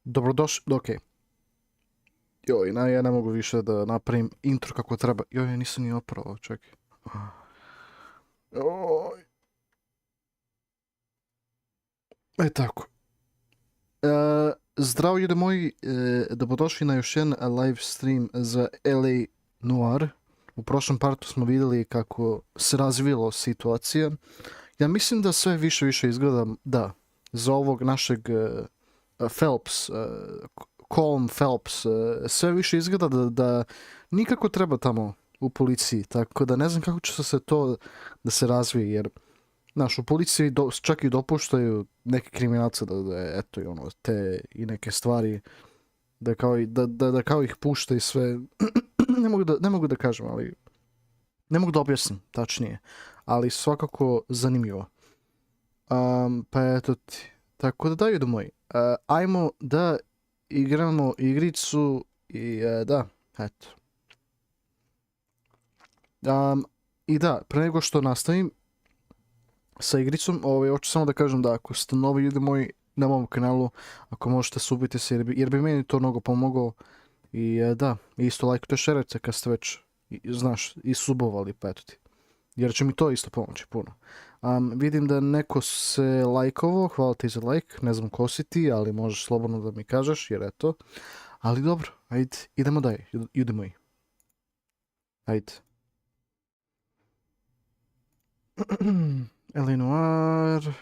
Dobrodošli, okej. Joj, ja ne mogu više da napravim intro kako treba. Joj, ja nisam ni opravo, čekaj. Joj. Tako. Zdravo ljudi moji, dobrodošli na još jedan live stream za LA Noire. U prošlom partu smo vidjeli kako se razvilo situacija. Ja mislim da sve više izgleda, da, za ovog našeg Phelps, Colm Phelps, sve više izgleda da nikako treba tamo u policiji, tako da ne znam kako će se to da se razvije, jer znaš, u policiji čak i dopuštaju neke kriminalce da eto i ono, te i neke stvari, da kao ih pušta i sve, ne mogu da kažem, ali ne mogu da objasnim, tačnije, ali svakako zanimljivo. Pa eto ti, tako da ljudi moji, ajmo da igramo igricu i da, eto. I da, pre nego što nastavim sa igricom, hoću samo da kažem da ako ste novi ljudi moji na mom kanalu, ako možete subite se jer bi meni to mnogo pomoglo. I da, isto lajkujte, sharujte kad ste već, znaš, i subovali, pa eto ti. Jer će mi to isto pomoći puno. Vidim da neko se lajkovao, hvala ti za lajk, ne znam ko si ti, ali možeš slobodno da mi kažeš, jer eto. Ali dobro, ajde, idemo dalje, ljudi moji. Ajde. LA Noire.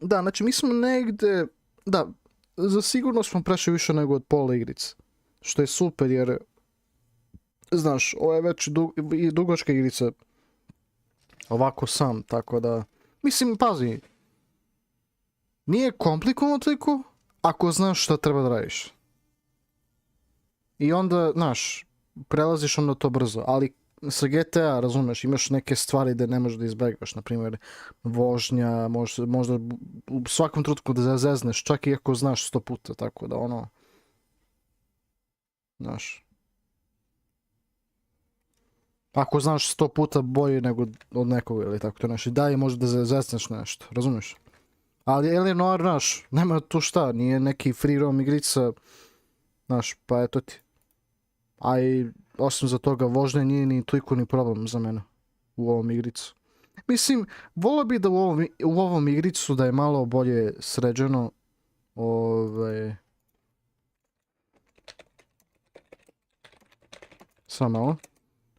Da, znači mi smo negde, da, za sigurno smo prešli više nego od pola igrice. Što je super jer, znaš, ovo je već i dugačka igrica. Ovako sam, tako da, mislim, pazi. Nije komplikovano toliko, ako znaš šta treba da radiš. I onda, znaš, prelaziš onda to brzo, ali sa GTA, razumeš, imaš neke stvari da ne možeš da izbegaš, na primjer vožnja, možda u svakom trenutku da zezneš, čak i ako znaš 100 puta, tako da ono, znaš. Ako znaš 100 puta bolje nego od nekoga ili tako to nešto, i dalje možda da zezneš nešto, razumiješ? Ali LA Noire, znaš, nema tu šta, nije neki free roam igrica, znaš, pa eto ti. A i osim za toga, vožnja nije ni toliko ni problem za mene u ovom igricu. Mislim, volio bi da u ovom igricu da je malo bolje sređeno. Samo malo.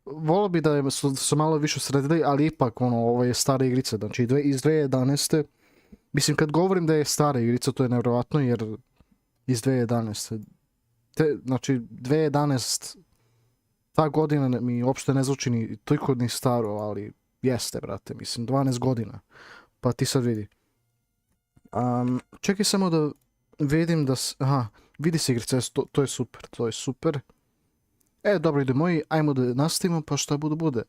Volio bi da su malo više sredili, ali ipak ovo je stara igrica, znači iz 2011. Mislim, kad govorim da je stara igrica, to je nevjerojatno jer iz 2011. Znači, 2011. Ta godina mi uopšte ne zvuči ni toliko ni staro, ali jeste, brate, mislim, 12 godina. Pa ti sad vidi. Čekaj samo da vidim da... Aha, vidi se igrica, to je super, to je super. Dobro, ljudi moji, ajmo da nastavimo, pa šta bude.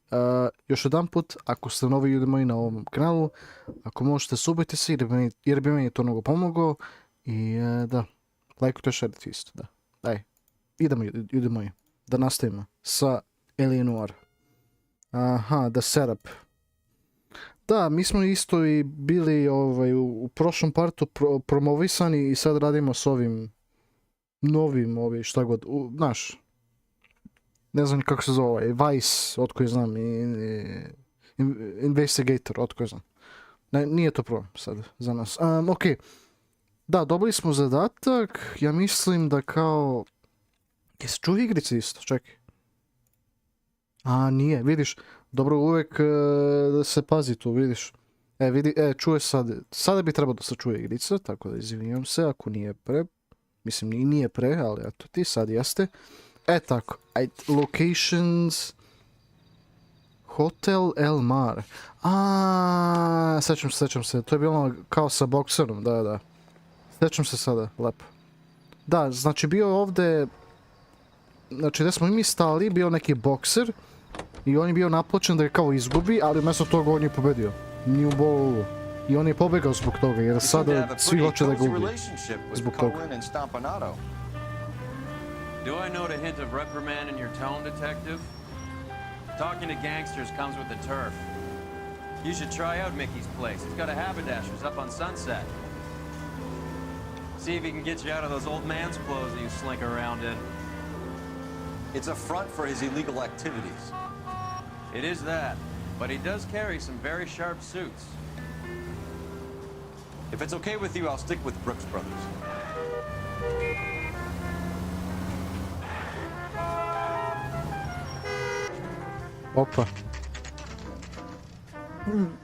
Još jedan put, ako ste novi ljudi moji na ovom kanalu, ako možete subite se jer bi meni to mnogo pomoglo. I da, lajkujte, sharujte isto, da. Daj, idemo ljudi moji, da nastavimo sa LA Noire. Aha, the setup. Da, mi smo isto i bili u prošlom partu promovisani i sad radimo s ovim novim, šta god, znaš. Ne znam kako se zove, Vice, otko je znam, Investigator, otko je znam. Nije to problem sad za nas. Ok, da, dobili smo zadatak, ja mislim da kao... Jesi čuo igrice isto, čekaj. Nije, vidiš, dobro uvek da se pazi tu, vidiš. Čuje sad, sada bi trebalo da se čuje igrica, tako da izvinjam se ako nije pre. Mislim, nije pre, ali eto ti, sad jeste. Tako, locations, Hotel El Mar. Sećam se, to je bilo kao sa bokserom, da. Sećam se sada, lepo. Da, znači bio ovde, znači gdje smo mi stali, bio neki bokser i on je bio naplaćen da je kao izgubi, ali umjesto toga on je pobedio. Nije u bolu. I on je pobegao zbog toga, jer sada svi hoće da ga ubiju zbog toga. Do I note a hint of reprimand in your tone, detective? Talking to gangsters comes with the turf. You should try out Mickey's place. It's got a haberdasher's up on Sunset. See if he can get you out of those old man's clothes that you slink around in. It's a front for his illegal activities. It is that, but he does carry some very sharp suits. If it's okay with you, I'll stick with Brooks Brothers. Opa.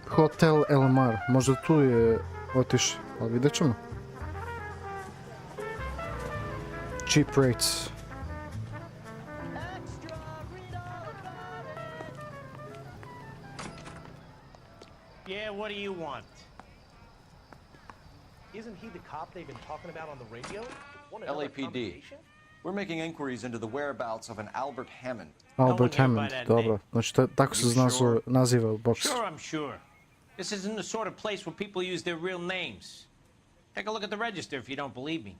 Hotel El Mar. Možda tu je otišao, ali vidjet ćemo. Cheap rates. Yeah, what do you want? Isn't he the cop they've been talking about on the radio? Want another LAPD. conversation? We're making inquiries into the whereabouts of an Albert Hammond. Albert here by Hammond, that dobro. name. Znači, tako se naziva boks. Sure, I'm sure. This isn't the sort of place where people use their real names. Take a look at the register if you don't believe me.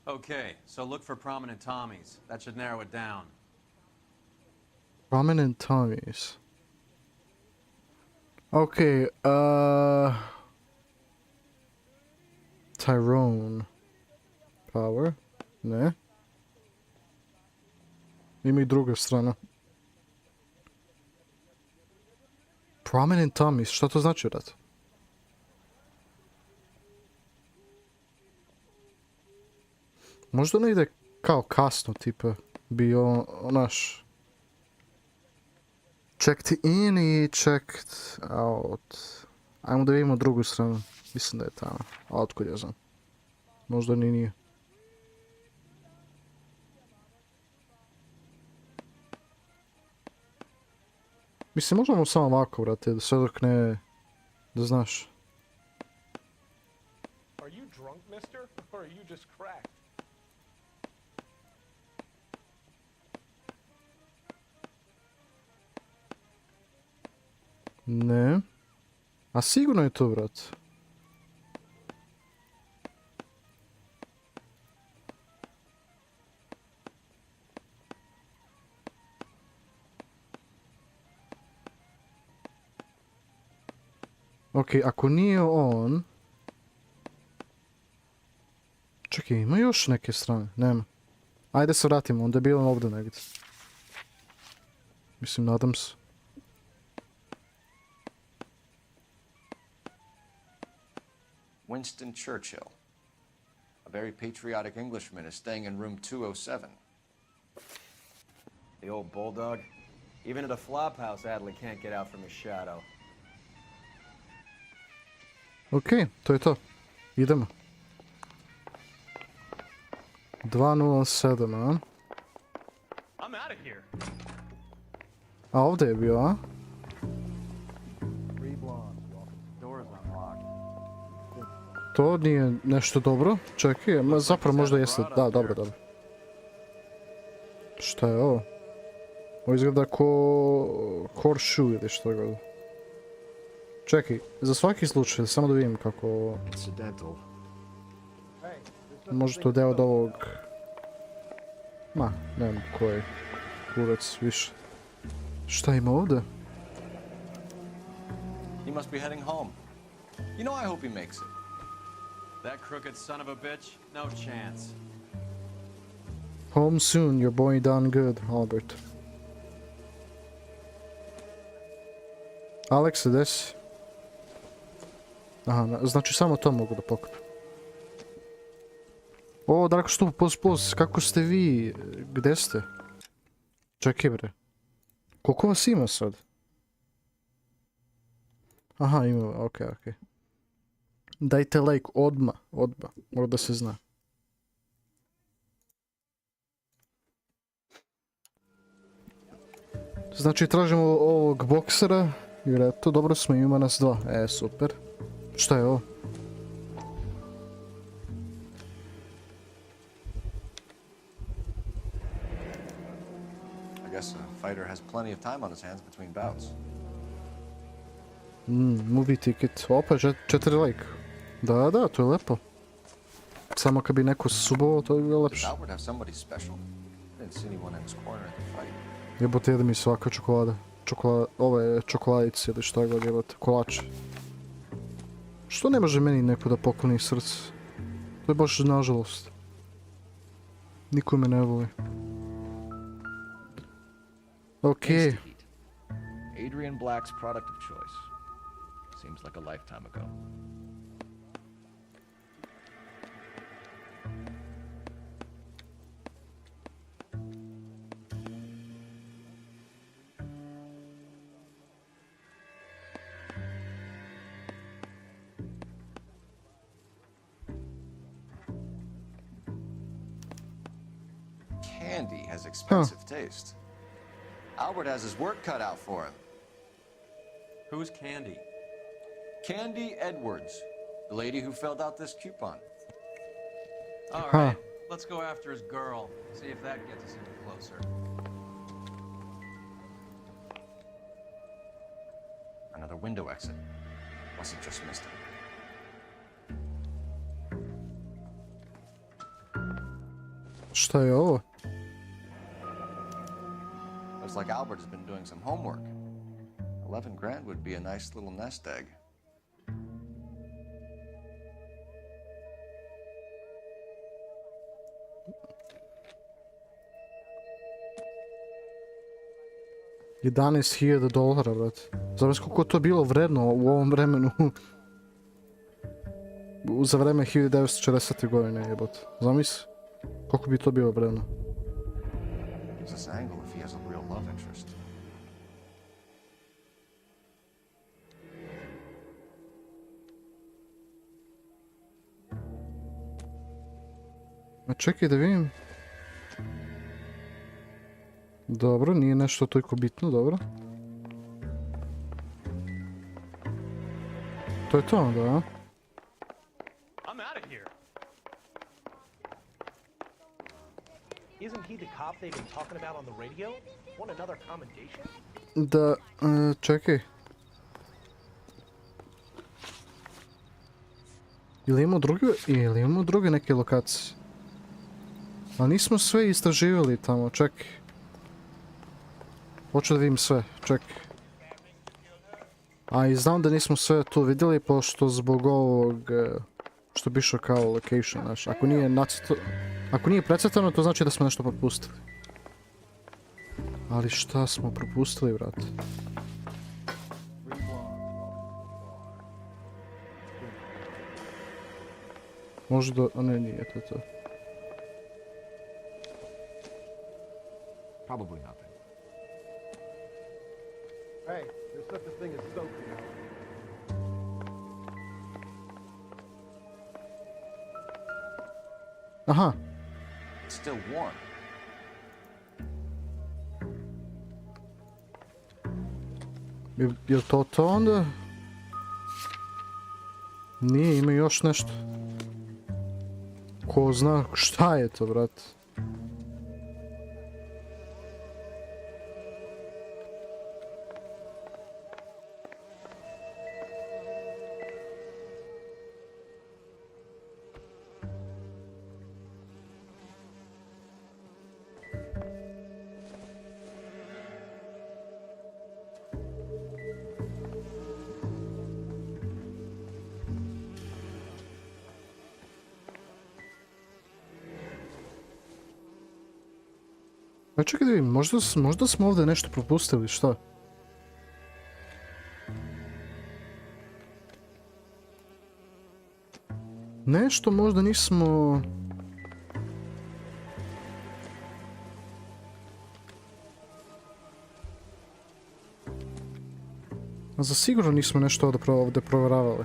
Okay, so look for prominent Tommies. That should narrow it down. Prominent Tommies. Okay, Tyrone. Power. Ne. Ima i druga strana. Prominent Tommies, šta to znači, brat? Možda ne ide kao kasno, tipa, bio naš checked in i checked out. Ajmo da vidimo drugu stranu. Mislim da je tamo. A otkud ja znam? Možda ni nije. Mislim, možemo samo ovako, brate, sve dok ne... Da znaš. Are you drunk, mister? Or are you just cracked? Ne. A sigurno je to, brat. Ok, ako nije on... Čekaj, ima još neke strane? Nema. Ajde se vratimo, onda je bilo ovdje negdje. Mislim, nadam se. Winston Churchill. A very patriotic Englishman is staying in room 207. The old bulldog. Even at a flophouse, Adley can't get out from his shadow. Ok, to je to. Idemo. 207, a? I'm out of here. A ovdje je bio, a? Door's unlocked. To nije nešto dobro. Čekaj, zapravo možda jeste. Da, dobro, dobro. Šta je ovo? Ovo izgleda ko... horseshoe ili što god. Čekaj, za svaki slučaj, samo da vidim kako ovo... Možda to deo od ovog... Ma, ne znam koji kurac više. Šta ima ovdje? He must be heading home. You know, I hope he makes it. That crooked son of a bitch? No chance. Home soon, your boy done good, Albert. Alex, gdje si? Aha, znači samo to mogu da pokupim. O, Darko Štup, plus, kako ste vi? Gdje ste? Čekaj bre. Koliko vas ima sad? Aha, ima, okej. Dajte like odmah, mora da se zna. Znači tražimo ovog boksera, jer eto, dobro smo, ima nas dva. Super. Šta je ovo? I guess a fighter has plenty of time on his hands between bouts. Movie ticket. Opa, 4 like. Da, to je lepo. Samo kad bi neko subovao, to bi bilo Does lepše. Albert have somebody special? I didn't see anyone in his corner at the fight. Jebote, jede mi svaka čokolada. ove čokoladice ili šta god jebate, kolače. Što ne može meni neko da pokloni srce? To je baš nažalost. Niko me ne voli. Okej. Adrian Black's product of choice. Seems like a lifetime ago. Candy has expensive taste. Albert has his work cut out for him. Who's Candy? Candy Edwards, the lady who filled out this coupon. All right, let's go after his girl. See if that gets us any closer. Another window exit. Must have just missed it. Šta je ovo? Looks like Albert has been doing some homework. 11 grand would be a nice little nest egg. $11,000, brate. Zamisli koliko je to bilo vredno u ovom vremenu. Za vreme 1940. godine, jebote. Zamisli. Koliko bi to bilo vredno? Use this angle if he has a real love interest. Ma čekaj da vidim. Dobro, nije nešto toliko bitno, dobro. To je to onda, a? I'm out of here. Isn't he the cop they've been talking about on the radio? Want another commendation? Da, čekaj. Ili imamo druge neke lokacije? A nismo sve istraživali tamo, čekaj. Hoću da vidim sve, čekaj. A i znam da nismo sve tu vidjeli, pošto zbog ovog, što piše kao location, znaš. Ako nije precrtano, to znači da smo nešto propustili. Ali šta smo propustili, brate? Možda, a ne, nije to. Probably nothing. Hey, there's such a thing as soap, you know. Aha, It's still warm. je to onda? Nije, ima još nešto. Ko zna šta je to, brate? A čekaj da vidim, možda smo ovdje nešto propustili, šta? Nešto možda nismo... A za sigurno nismo nešto ovdje provjeravali.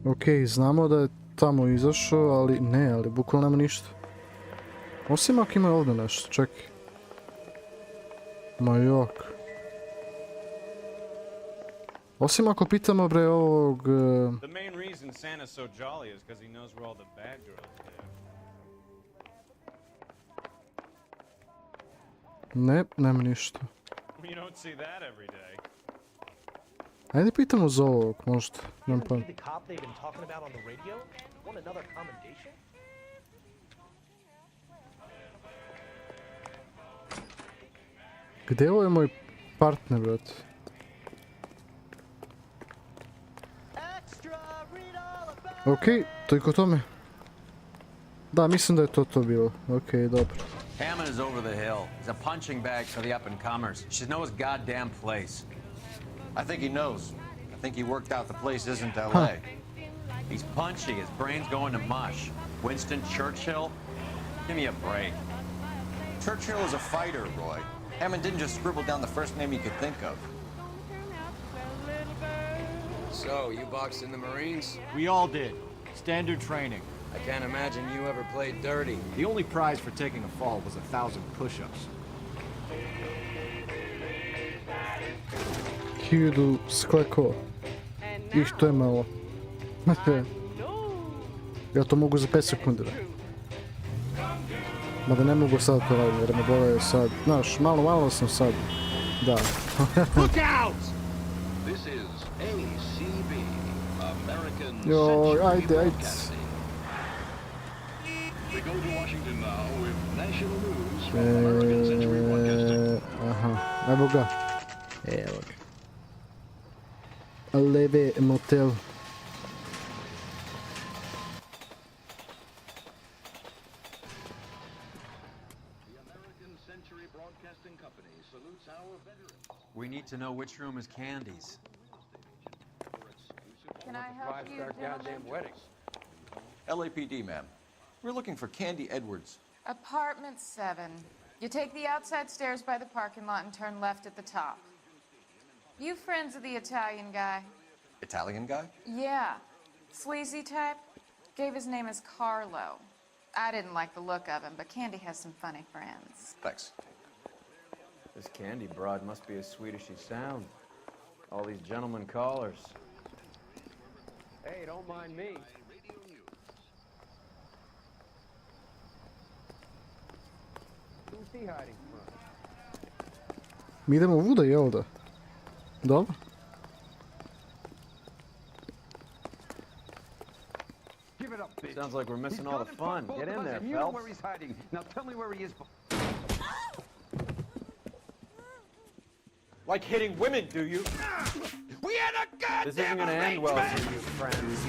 Okej, znamo da je tamo izašao, ali ne, ali bukvalno nema ništa. Osim ako ima ovdje nešto, čekaj. Ma jok. Osim ako pitamo bre ovog... The main reason Santa's so jolly is because he knows where all the bad girls live. Ne, nema ništa. You don't see that every day. Ajde pitamo za ovog, možda. Nemam Isn't pojma. he the cop they've been talking about on the radio? Want another commendation? Gdje ovo je moj partner, brate? Okej, toliko o tome. Da, mislim da je to bilo. Okej, dobro. Hammond is over the hill. He's a punching bag for the up-and-comers. You should know his goddamn place. I think he knows. I think he worked out the place isn't LA. He's punchy. His brain's going to mush. Winston Churchill? Give me a break. Churchill is a fighter, Roy. Hammond didn't just scribble down the first name he could think of. So, you boxed in the Marines? We all did. Standard training. I can't imagine you ever played dirty. The only prize for taking a fall was 1,000 push-ups. 1000 sklekova. Ih, to je malo. Ja to mogu za 5 sekundi. Mada ne mogu sad to radim jer me bole sad. Znaš, malo sam sad. Da. Look out! This is ACB, American Joj, Century ajde. Broadcasting. We go to Washington now with national news from American Century Broadcasting. Aha, evo ga. Evo ga. Leve motel. We need to know which room is Candy's. Can I help you, gentlemen? LAPD, ma'am. We're looking for Candy Edwards. Apartment 7. You take the outside stairs by the parking lot and turn left at the top. You friends of the Italian guy? Italian guy? Yeah. Sleazy type? Gave his name as Carlo. I didn't like the look of him, but Candy has some funny friends. Thanks. This Candy broad must be as sweet as she sounds. All these gentlemen callers. Hey, don't mind me. Who's he hiding from? Mi idemo vuda, jel da? Dobro. Give it up, bitch. Sounds like we're missing all the fun. Get in there, You know Phelps. where he's hiding. Now tell me where he is. Like hitting women, do you? We had a goddamn This isn't gonna end well for you, friends.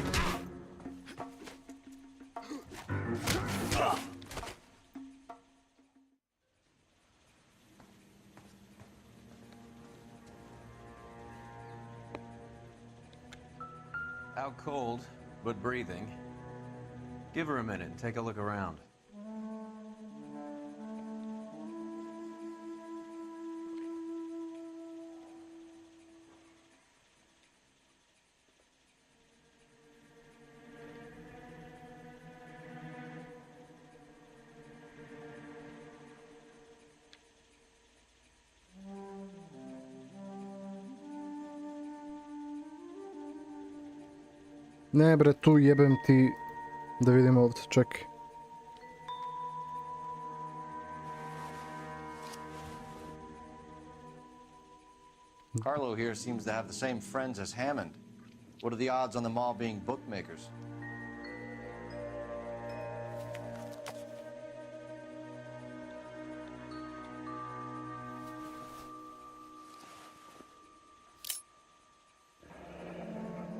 Out cold, but breathing. Give her a minute and take a look around. Ne bre, tu jebem ti. Da vidim ovdje, čekaj. Carlo here seems to have the same friends as Hammond. What are the odds on them all being bookmakers?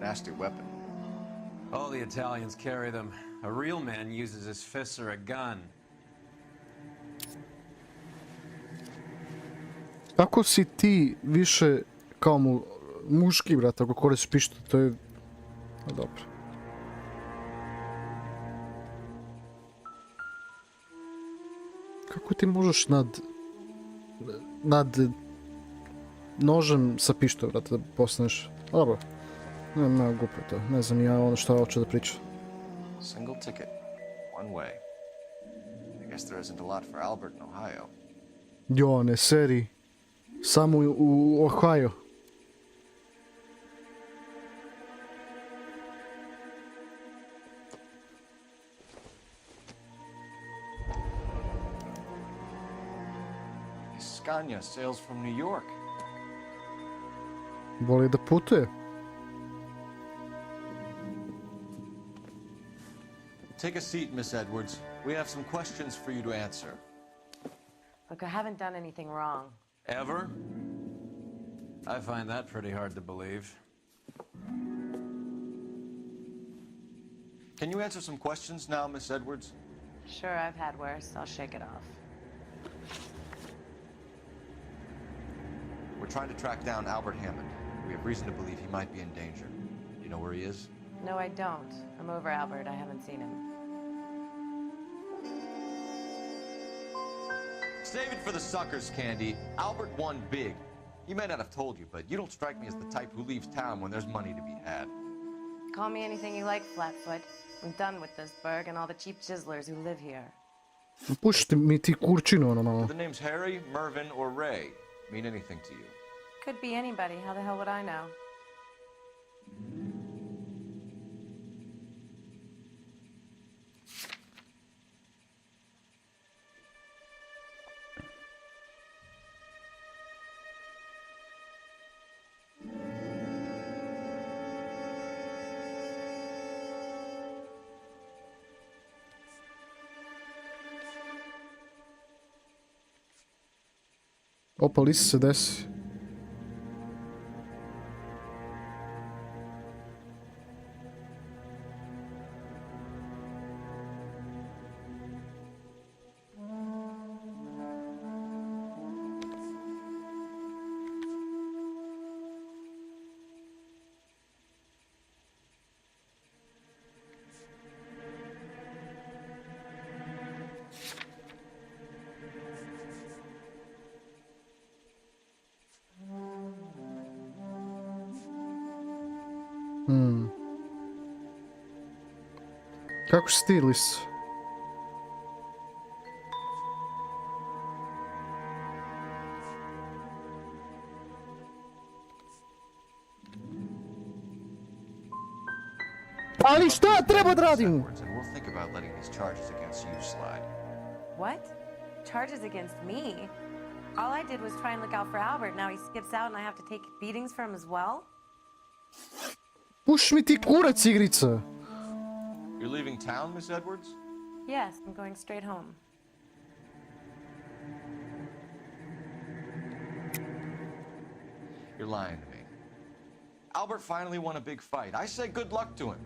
Nasty weapon. Oh, the Italians carry them. A real man uses his fists or a gun. Kako si ti više kao muški, brate, ako koristiš pištolj, to je... No, dobro. Kako ti možeš nad nožem sa pištoljem, brate, da postaneš... Dobro. Nema glupo to. Ne znam ja ono što hoću da pričam. Single ticket, one way. I guess there isn't a lot for Albert in Ohio. Jo, ne seri. Samo u Ohio. Scania sails from New York. Voli da putuje. Take a seat, Miss Edwards. We have some questions for you to answer. Look, I haven't done anything wrong. Ever? I find that pretty hard to believe. Can you answer some questions now, Miss Edwards? Sure, I've had worse. I'll shake it off. We're trying to track down Albert Hammond. We have reason to believe he might be in danger. Do you know where he is? No, I don't. I'm over Albert. I haven't seen him. Save it for the suckers, Candy. Albert won big. He may not have told you, but you don't strike me as the type who leaves town when there's money to be had. Call me anything you like, Flatfoot. I'm done with this burg and all the cheap chiselers who live here. Pušti mi ti kurčinu, ono malo. Do the names Harry, Mervyn, or Ray mean anything to you? Could be anybody. How the hell would I know? Opa, lisi se desi. Kako si ti, lis? Ali šta treba da radim? And we'll think about letting these charges against you slide. What? Charges against me? All I did was try and look out for Albert. Now he skips out and I have to take beatings for him as well? Puš mi ti kurac, igrica. You're leaving town, Miss Edwards? Yes, I'm going straight home. You're lying to me. Albert finally won a big fight. I say good luck to him.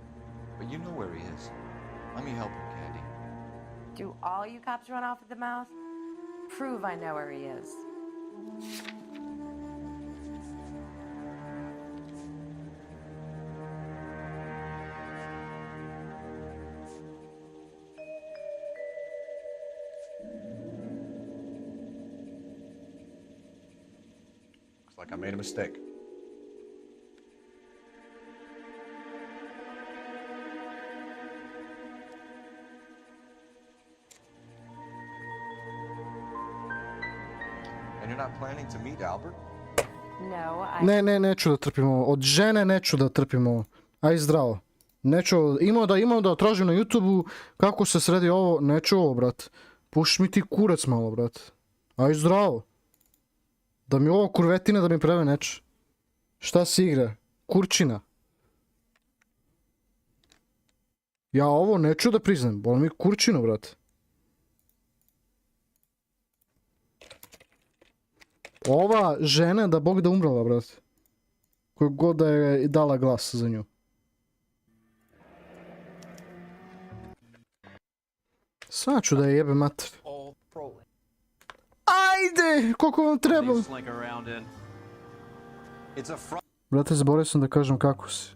But you know where he is. Let me help him, Candy. Do all you cops run off at the mouth? Prove I know where he is. Looks like I made a mistake. And you're not planning to meet Albert? No, I... Ne, neću da trpim ovo. Od žene neću da trpim ovo. Aj zdravo. Neću ovo. Imao da tražim na YouTube-u kako se sredi ovo. Neću ovo, brat. Puši mi ti kurac malo, brat. Aj zdravo. Da mi ovo kurvetine da mi preve neće. Šta se igra? Kurčina. Ja ovo neću da priznam. Boli mi kurčinu, brat. Ova žena da Bog da umrla, brat. Koju god da je dala glas za nju. Sad ću da je jebe mater. Ajde! Koliko vam treba? Brate, zaboravio sam da kažem kako si.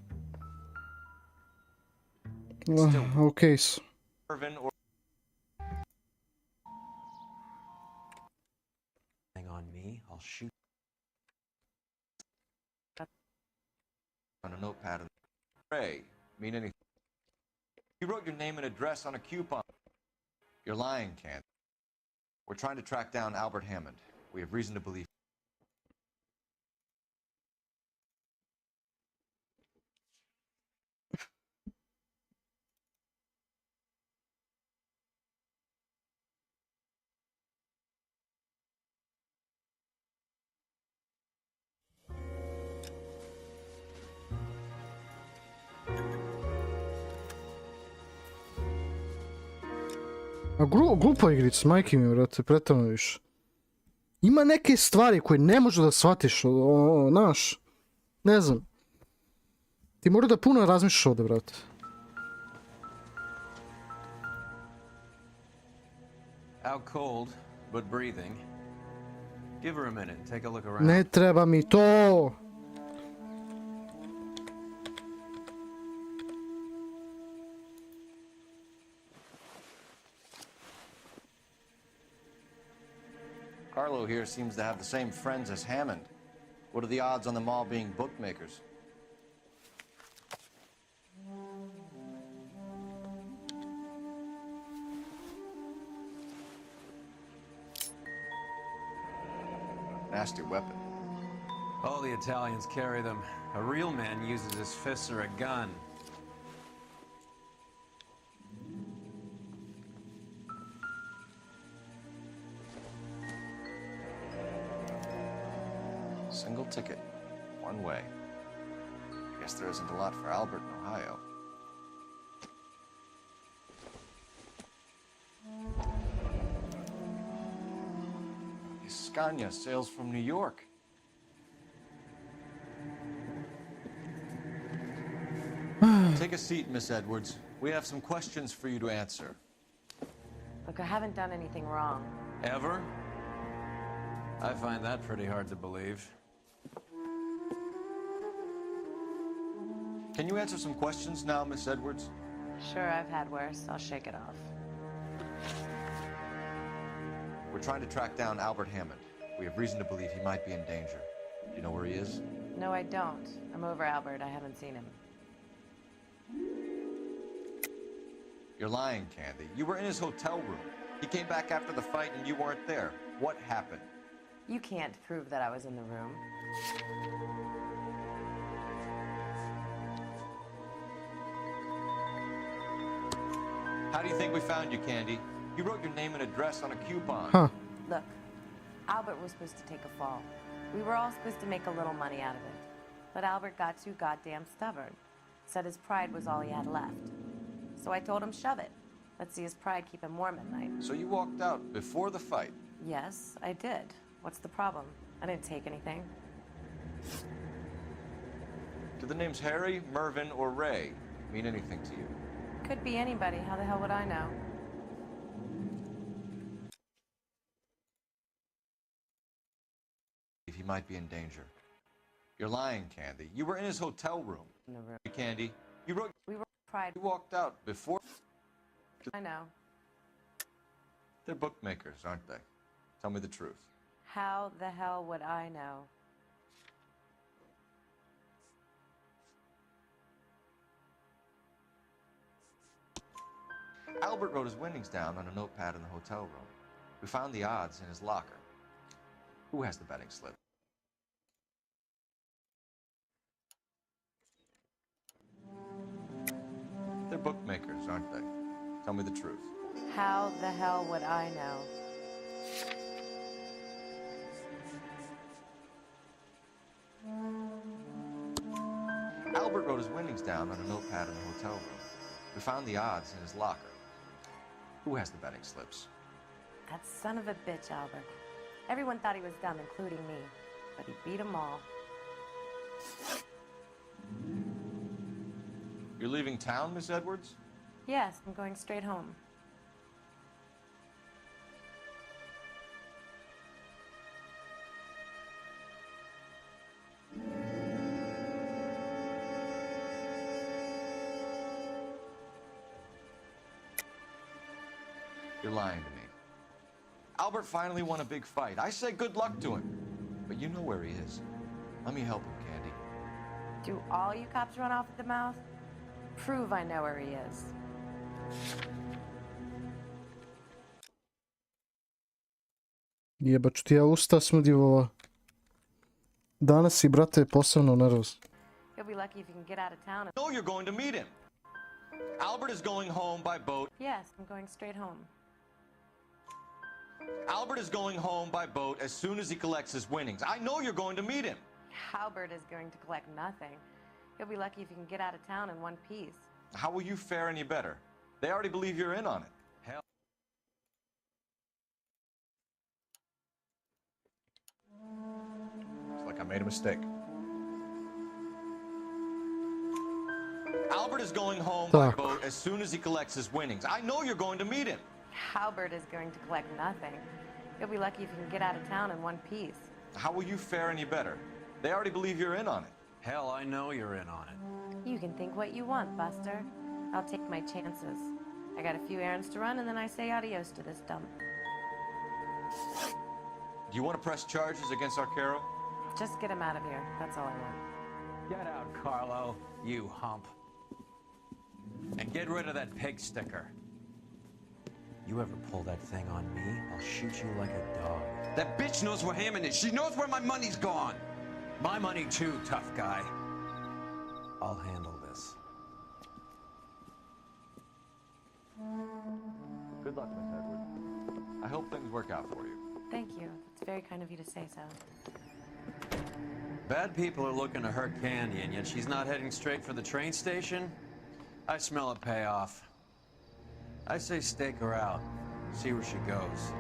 Okej si. I'll shoot on a notepad. Ray, mean anything? You wrote your name and address on a coupon. You're lying, Candy. We're trying to track down Albert Hammond. We have reason to believe. A glupa igrica, majke mi, brate, pretavno više. Ima neke stvari koje ne možeš da shvatiš, znaš, ne znam. Ti mora da puno razmišljaš ovdje, brate. Out cold, but breathing. Give her a minute, take a look around. Ne treba mi to! Carlo here seems to have the same friends as Hammond. What are the odds on them all being bookmakers? Nasty weapon. All the Italians carry them. A real man uses his fists or a gun. Single ticket, one way. Guess there isn't a lot for Albert in Ohio. Scania sails from New York. Take a seat, Miss Edwards. We have some questions for you to answer. Look, I haven't done anything wrong. Ever? I find that pretty hard to believe. Can you answer some questions now, Miss Edwards? Sure, I've had worse. I'll shake it off. We're trying to track down Albert Hammond. We have reason to believe he might be in danger. Do you know where he is? No, I don't. I'm over Albert. I haven't seen him. You're lying, Candy. You were in his hotel room. He came back after the fight and you weren't there. What happened? You can't prove that I was in the room. How do you think we found you, Candy? You wrote your name and address on a coupon. Huh. Look, Albert was supposed to take a fall. We were all supposed to make a little money out of it. But Albert got too goddamn stubborn. Said his pride was all he had left. So I told him, shove it. Let's see his pride keep him warm at night. So you walked out before the fight? Yes, I did. What's the problem? I didn't take anything. Do the names Harry, Mervyn, or Ray mean anything to you? Could be anybody. How the hell would I know? He might be in danger. You're lying, Candy. You were in his hotel room. In the room. Candy, you wrote... We were pride. You walked out before... I know. They're bookmakers, aren't they? Tell me the truth. How the hell would I know? Albert wrote his winnings down on a notepad in the hotel room. We found the odds in his locker. Who has the betting slip? They're bookmakers, aren't they? Tell me the truth. How the hell would I know? Albert wrote his winnings down on a notepad in the hotel room. We found the odds in his locker. Who has the betting slips? That son of a bitch, Albert. Everyone thought he was dumb, including me. But he beat them all. You're leaving town, Miss Edwards? Yes, I'm going straight home. You're lying to me. Albert finally won a big fight. I say good luck to him. But you know where he is. Let me help him, Candy. Do all you cops run off at the mouth? Prove I know where he is. Jebaću ti ja usta smudivova. Danas si, brate, posebno nervoz. You'll be lucky if you can get out of town. No, you're going to meet him. Albert is going home by boat. Yes, I'm going straight home. Albert is going home by boat as soon as he collects his winnings. I know you're going to meet him. Albert is going to collect nothing. You'll be lucky if you can get out of town in one piece. How will you fare any better? They already believe you're in on it. Hell. mistake. Albert is going home by Tak. boat as soon as he collects his winnings. I know you're going to meet him. Albert is going to collect nothing. You'll be lucky if you can get out of town in one piece. How will you fare any better? They already believe you're in on it. Hell, I know you're in on it. You can think what you want, Buster. I'll take my chances. I got a few errands to run, and then I say adios to this dump. Do you want to press charges against Arcaro? Just get him out of here. That's all I want. Get out, Carlo, you hump. And get rid of that pig sticker. You ever pull that thing on me, I'll shoot you like a dog. That bitch knows where Hammond is. She knows where my money's gone. My money too, tough guy. I'll handle this. Good luck, Miss Edward. I hope things work out for you. Thank you. It's very kind of you to say so. Bad people are looking to hurt Candy, and yet she's not heading straight for the train station? I smell a payoff. I say stake her out. See where she goes.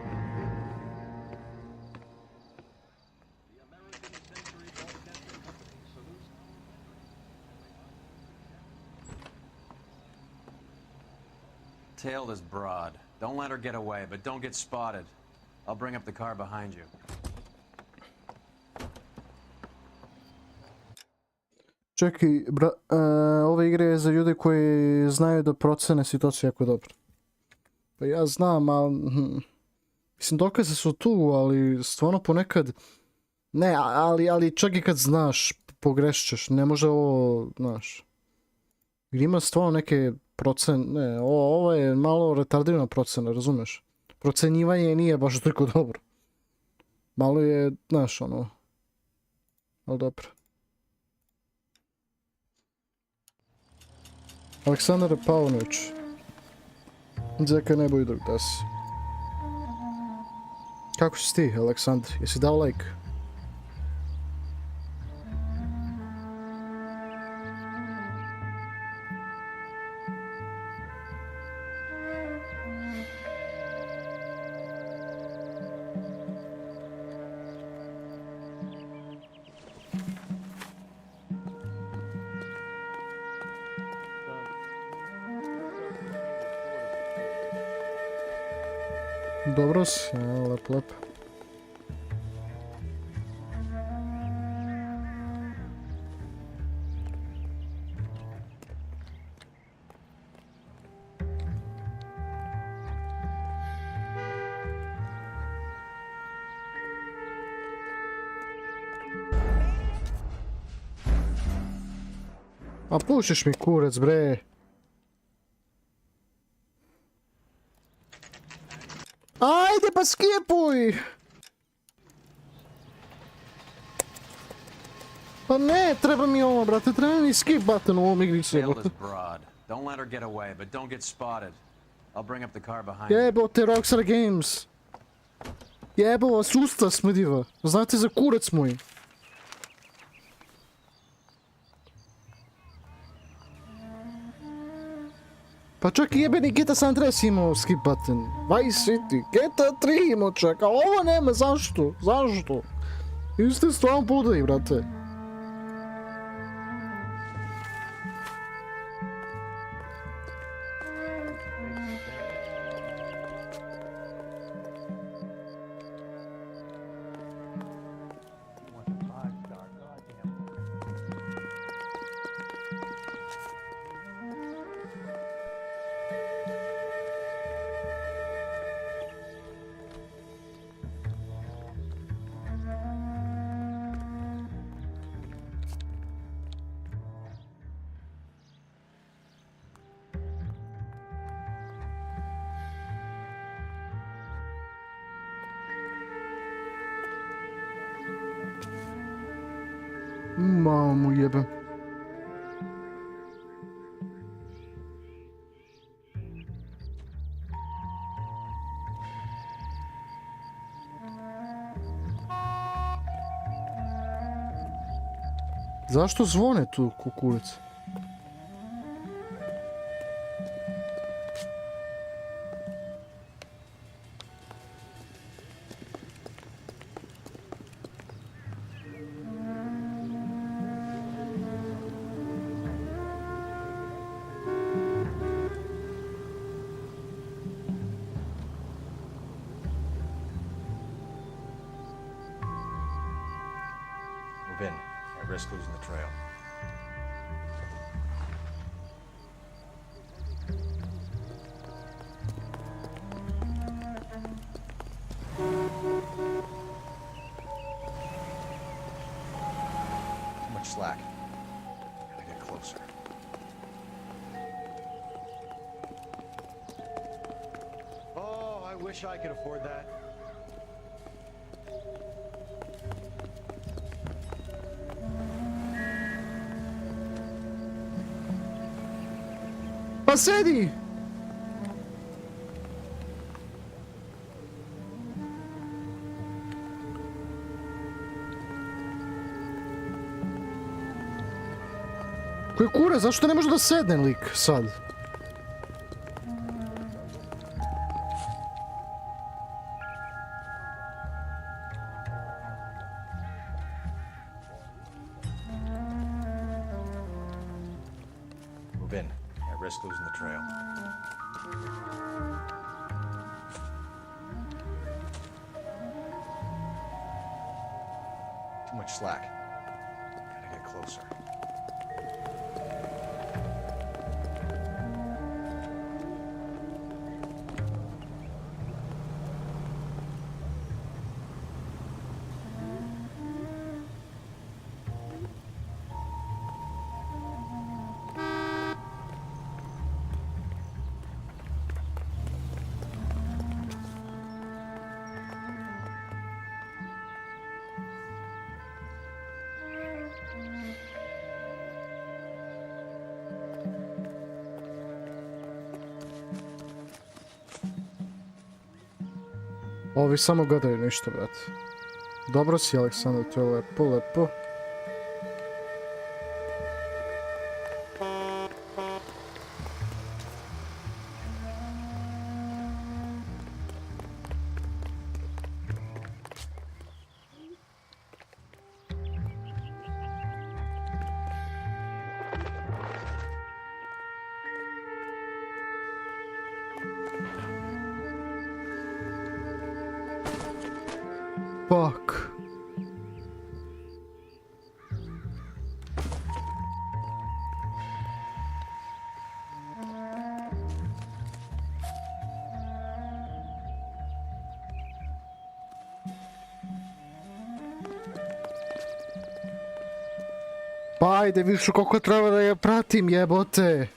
Tail this broad. Don't let her get away, but don't get spotted. I'll bring up the car behind you. Čekaj, ove igre je za ljude koji znaju da procene situaciju jako dobro. Pa ja znam, ali... Mislim, dokaze su tu, ali stvarno ponekad... Ne, ali čak i kad znaš, pogrešćeš. Ne može ovo, znaš... Ima stvarno neke Ne, ovo je malo retardirana procena, razumeš? Procenjivanje nije baš toliko dobro. Malo je, znaš, ono... Ali dobro. Aleksandar Pavlović. Zeka je najbolji drug, da si. Kako si ti, Aleksandar? Jesi dao like? Dobro si, lep, lep. A pušiš mi kurac, bre. Ajde pa skipuj! Pa ne, treba mi ovo, brate, treba mi skip button u ovom igricu. Don't let her get away, but don't get spotted. I'll bring up the car behind you. Jebote, Rockstar Games. Jebo vas usta smrdiva. Znate za kurac moj. Pa čak i jebeni GTA San Andreas imao skip button. Vice City, GTA 3 imao čak, a ovo nema, zašto? Zašto? Vi ste stvarno budali, brate. Mamu jebem. Zašto zvone tu kukurice? risk losing the trail. Too much slack. Gotta get closer. Oh, I wish I could afford that. Pa sedi! Koji kurac, zašto ne može da sedne lik sad? Move in. I risk losing the trail. Too much slack. Gotta get closer. Ovi samo gledaju ništa, brate. Dobro si, Aleksandar, to je lepo, lepo. Fuck. Pa ajde, više koliko treba da je pratim, jebote.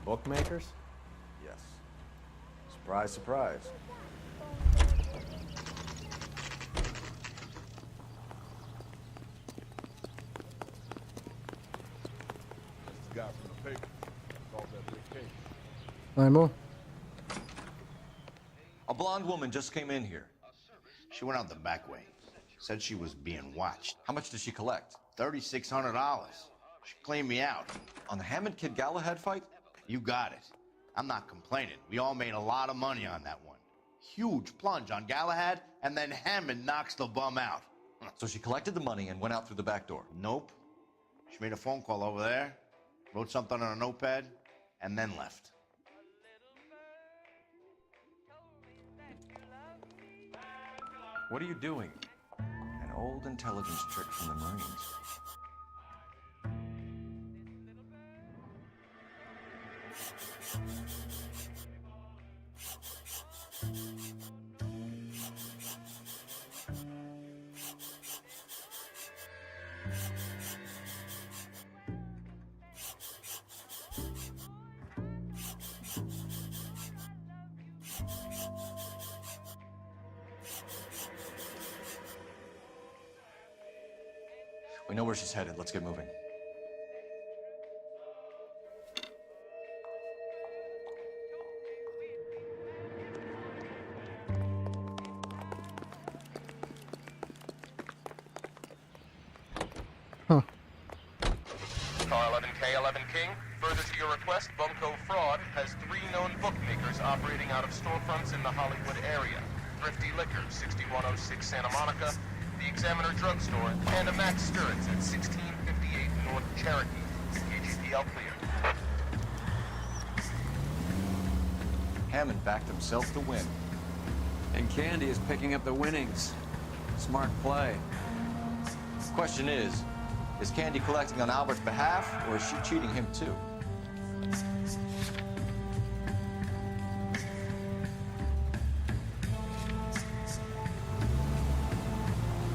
Bookmakers? Yes. Surprise, surprise. Ajmo. A blonde woman just came in here. She went out the back way. Said she was being watched. How much did she collect? $3,600. She cleaned me out. On the Hammond Kid Galahad fight? You got it. I'm not complaining. We all made a lot of money on that one. Huge plunge on Galahad, and then Hammond knocks the bum out. So she collected the money and went out through the back door? Nope. She made a phone call over there, wrote something on a notepad, and then left. What are you doing? An old intelligence trick from the Marines. We know where she's headed. Let's get moving. Huh. Car 11K, 11 King. Further to your request, Bunko Fraud has 3 known bookmakers operating out of storefronts in the Hollywood area. Thrifty Liquor, 6106 Santa Monica, the Examiner Drugstore, and a Max Spirits at 1658 North Cherokee. KGPL clear. Hammond backed himself to win. And Candy is picking up the winnings. Smart play. Question is Candy collecting on Albert's behalf, or is she cheating him too?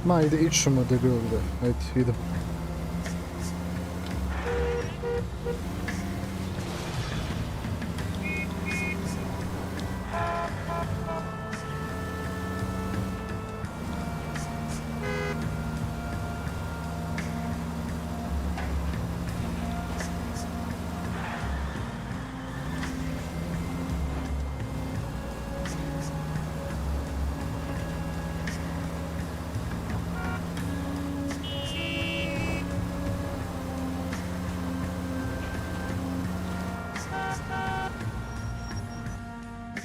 Ma, ići ćemo da bilo gde. Ajde, idemo.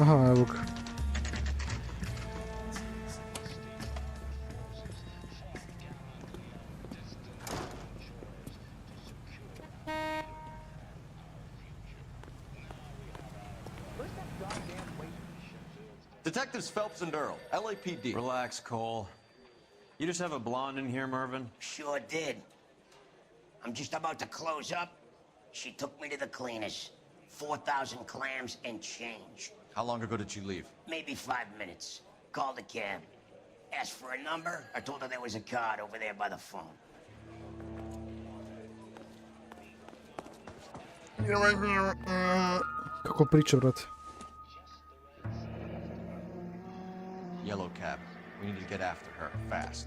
Aha, evo ga. Detectives Phelps and Earl, LAPD. Relax, Cole. You just have a blonde in here, Mervyn? Sure did. I'm just about to close up. She took me to the cleaners. 4,000 clams and change. How long ago did she leave? Maybe 5 minutes. Called a cab. Asked for a number. I told her there was a card over there by the phone. Kako priča, brate? Yellow cab. We need to get after her, fast.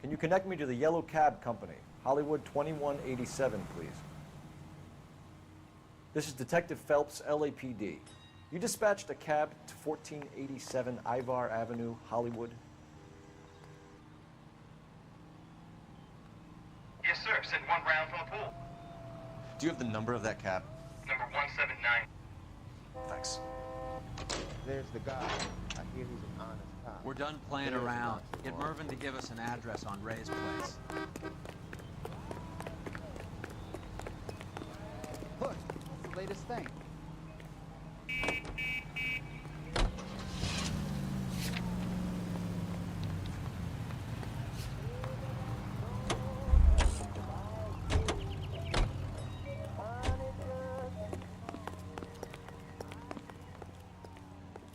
Can you connect me to the Yellow Cab Company? Hollywood 2187, please. This is Detective Phelps, LAPD. You dispatched a cab to 1487 Ivar Avenue, Hollywood? Yes, sir. Send 1 round from the pool. Do you have the number of that cab? Number 179. Thanks. There's the guy. I hear he's an honest cop. We're done playing around. Get Mervyn to give us an address on Ray's place. Push. What's the latest thing?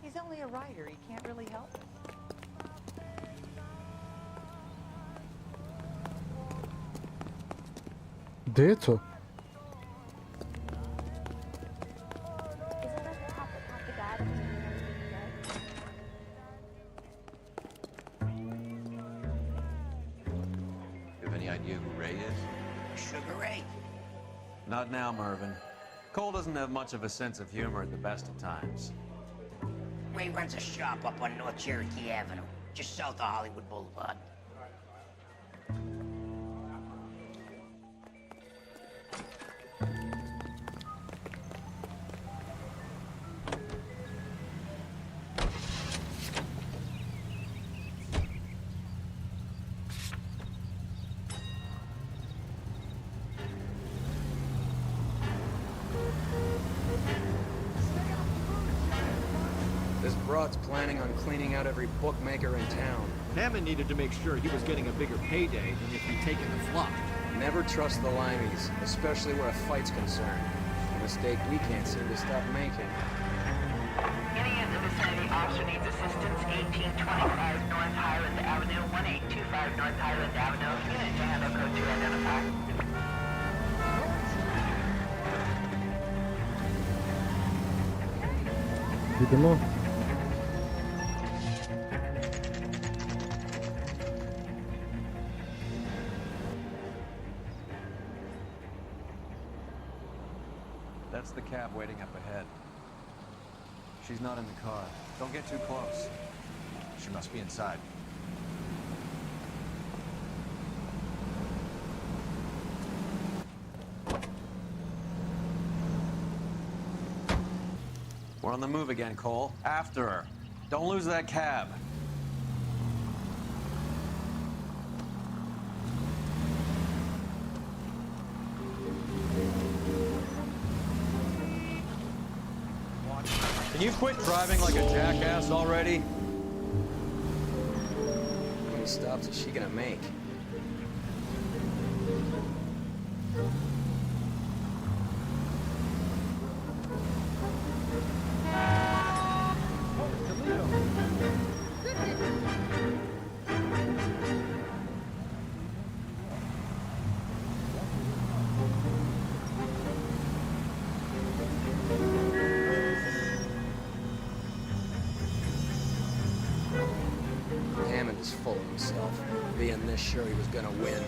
He's only a writer. He can't really help us. Gde je to? You have any idea who Ray is? Sugar Ray? Not now, Mervyn. Cole doesn't have much of a sense of humor at the best of times. Ray runs a shop up on North Cherokee Avenue, just south of Hollywood Boulevard. This broad's planning on cleaning out every bookmaker in town. Hammond needed to make sure he was getting a bigger payday than if he'd taken the flop. Never trust the limeys, especially where a fight's concerned. A mistake we can't seem to stop making. Getting into the Officer needs assistance, 1825 North Highland Avenue, 1825 North Highland Avenue. Unit to handle code 2 identified. Idemo. That's the cab waiting up ahead. She's not in the car. Don't get too close. She must be inside. We're on the move again, Cole. After her. Don't lose that cab. Can you quit driving like a jackass already? How many stops is she gonna make? Hammond is full of himself, being this sure he was gonna win.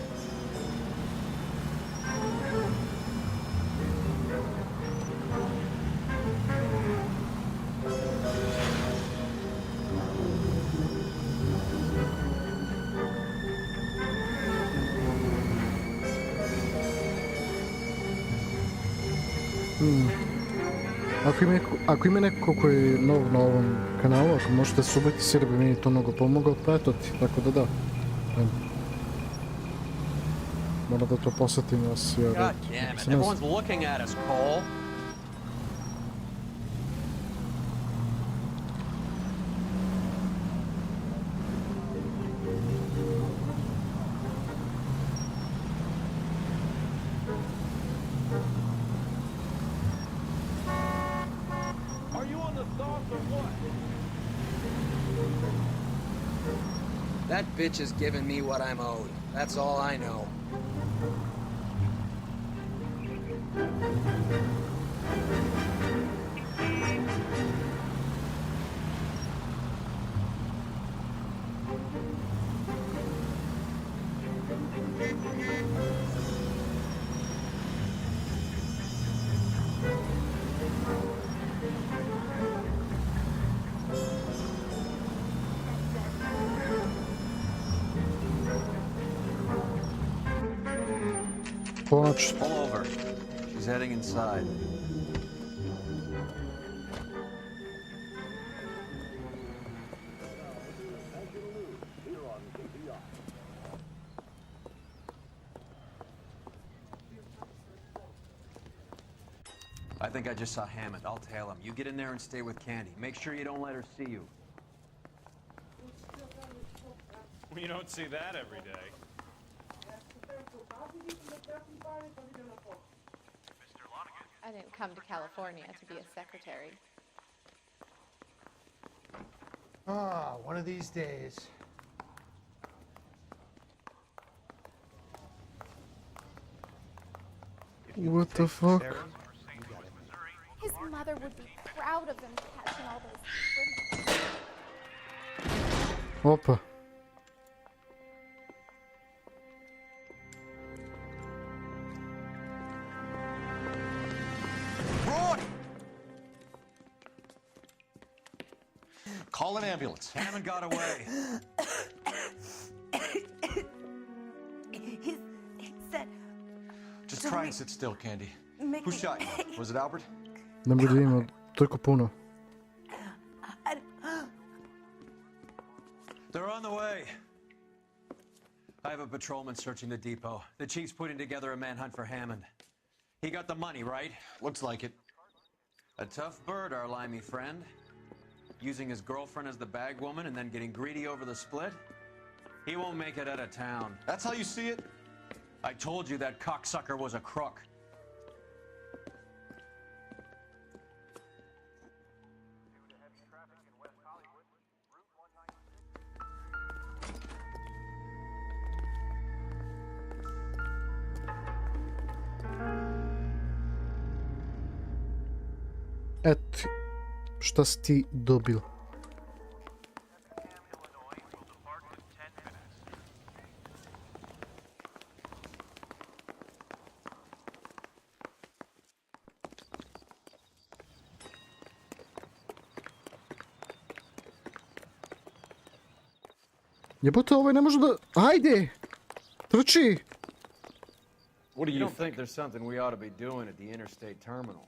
Ako ima neko koji je nov na ovom kanalu, ako možete subiti sir, bi meni to mnogo pomogao pratiti, tako da da. Moram da to posjetim vas. God damn it, everyone's looking at us, Cole. That bitch is giving me what I'm owed. That's all I know. Pull over. She's heading inside. I think I just saw Hammond. I'll tail him. You get in there and stay with Candy. Make sure you don't let her see you. You don't see that every day. I didn't come to California to be a secretary. Ah, one of these days. What the fuck? His mother would be proud of him catching all those criminals. Opa. Call an ambulance. Hammond got away. He said... Just try and sit still, Candy. Make Who me- shot you? Was it Albert? Ne budi imao toliko puno. They're on the way. I have a patrolman searching the depot. The chief's putting together a manhunt for Hammond. He got the money, right? Looks like it. A tough bird, our limey friend. Using his girlfriend as the bag woman and then getting greedy over the split? He won't make it out of town. That's how you see it? I told you that cocksucker was a crook. Et, šta si ti dobil? Jebote, ovaj ne može da... Ajde! Trči! What do you think there's something we ought to be doing at the interstate terminal?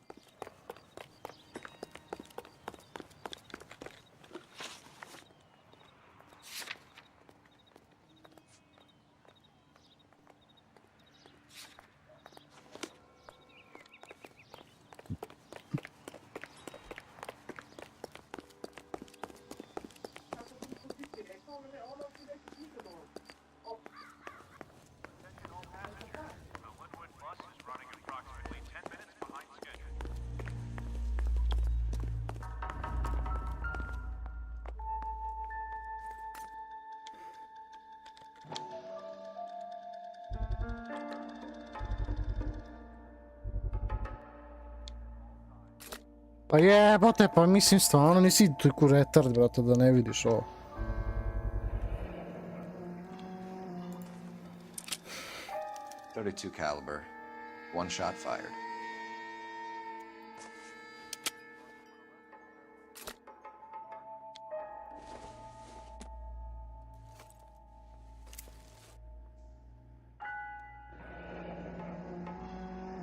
Pa jebote, pa mislim stvarno nisi toliko retard, brate, da ne vidiš ovo. .32 caliber, 1 shot fired.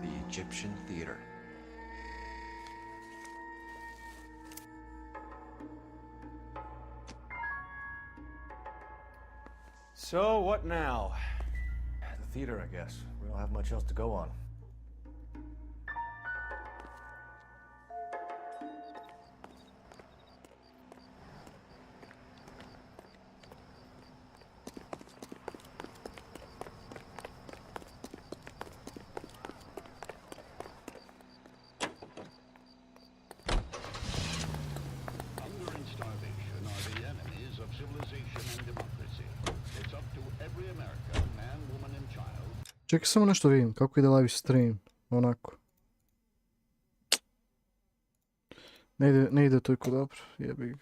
The Egyptian Theater. So, what now? The theater, I guess. We don't have much else to go on. Hunger and starvation are the enemies of civilization and democracy. It's up to every American, man, woman, and child. Čekaj, samo nešto vidim, kako ide Lajv Strim, onako. Ne ide toliko dobro, jebi ga.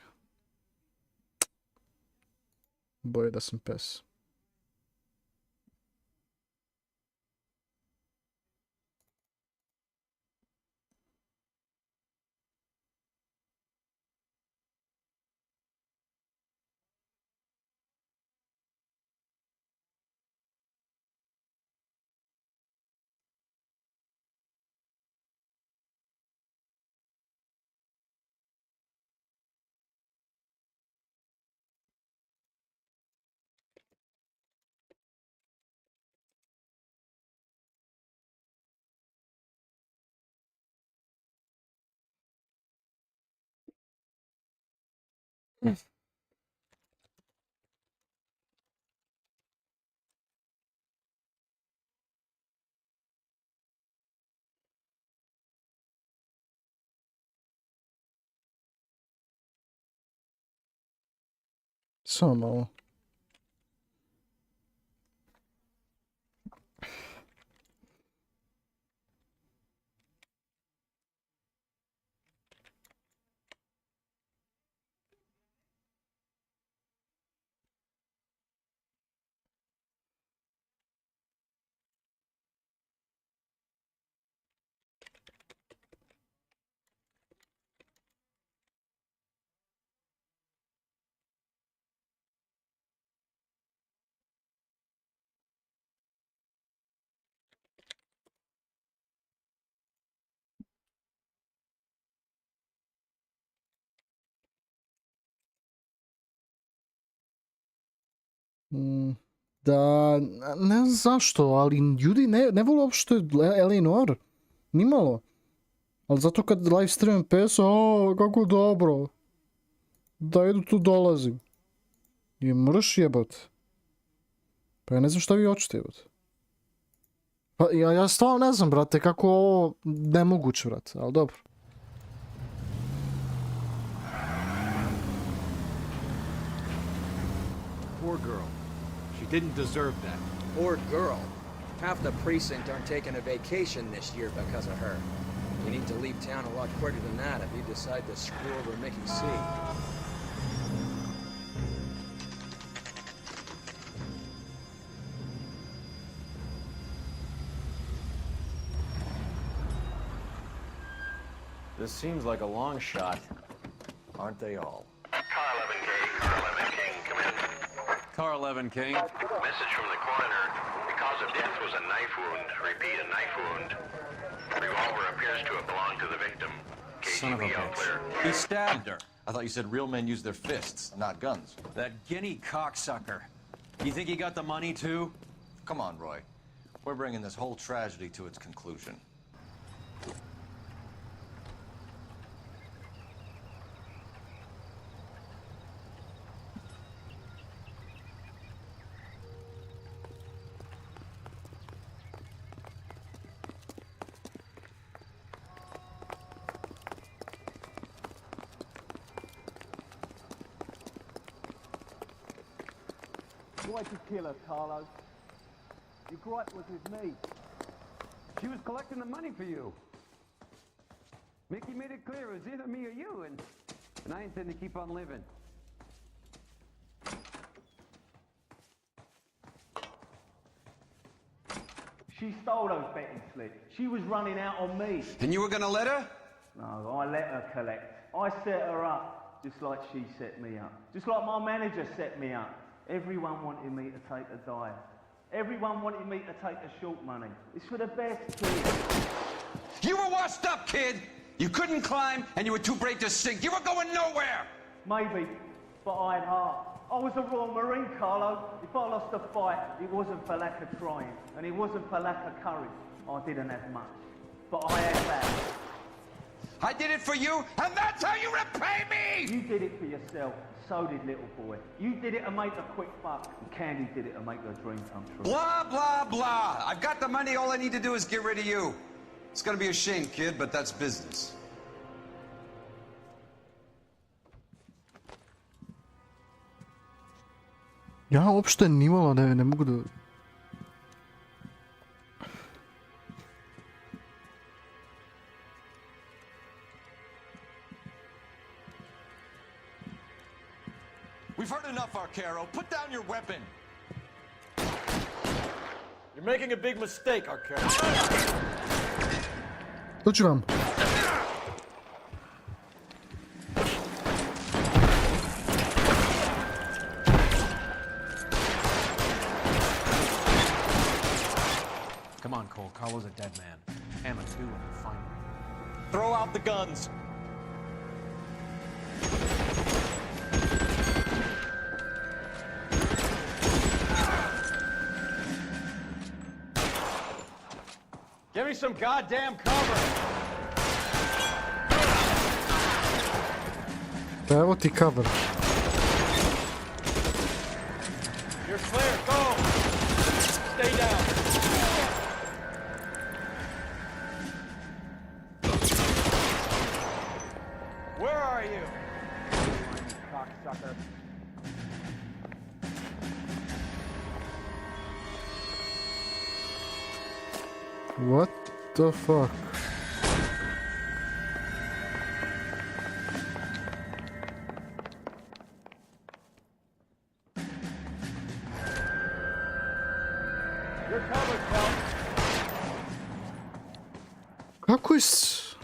Boje da sam pes. Samo malo. Da, ne znam zašto, ali ljudi ne vole uopšte Noire. Nimalo. Ali zato kad live streamam PS-a, kako dobro. Da idu tu dolazim. I mrš jebat. Pa ja ne znam šta vi hoćete jebat. Pa ja stvarno ne znam, brate, kako ovo nemoguće, brate, ali dobro. Poor girl. She didn't deserve that. Poor girl. Half the precinct aren't taking a vacation this year because of her. You need to leave town a lot quicker than that if you decide to screw over Mickey C. This seems like a long shot. Aren't they all? Car 11K, Car 11 King, come in. Car 11 King. Message from the coroner. The cause of death was a knife wound. Repeat, a knife wound. Revolver appears to have belonged to the victim. Son of a KGB all bitch. clear. He stabbed her. I thought you said real men use their fists, not guns. That guinea cocksucker. You think he got the money too? Come on, Roy. We're bringing this whole tragedy to its conclusion. Why'd you kill her, Carlo? Your gripe was with me. She was collecting the money for you. Mickey made it clear it was either me or you, and I intend to keep on living. She stole those betting slips. She was running out on me. And you were gonna let her? No, I let her collect. I set her up, just like she set me up. Just like my manager set me up. Everyone wanted me to take a dive. Everyone wanted me to take the short money. It's for the best, kid. You were washed up, kid! You couldn't climb, and you were too brave to sink. You were going nowhere! Maybe, but I had heart. I was a Royal Marine, Carlo. If I lost a fight, it wasn't for lack of trying, and it wasn't for lack of courage. I didn't have much, but I had that. I did it for you, and that's how you repay me! You did it for yourself. So did little boy. You did it to make a quick buck, and Candy did it to make her dream come true. Blah, blah, blah. I've got the money. All I need to do is get rid of you. It's gonna be a shame, kid, but that's business. Ja uopšte nimalo ne mogu da... We've heard enough, Arcaro. Put down your weapon. You're making a big mistake, Arcaro. Dođi vam. Come on, Cole. Carlo's a dead man. Hammer too, and we'll find him. Throw out the guns. Give me some goddamn cover! Evo ti cover. You're clear, go! Stay down. Where are you? Cocksucker. What the fuck? You're covered, pal. Kako je s...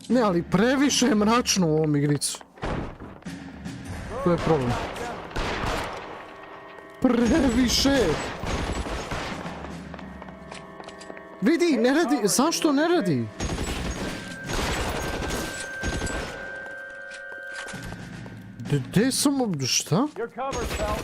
Ne, ali previše je mračno u ovom igricu. To je problem. Previše! Vidi, ne radi, zašto ne radi? Gdje sam, šta? You're covered, pal.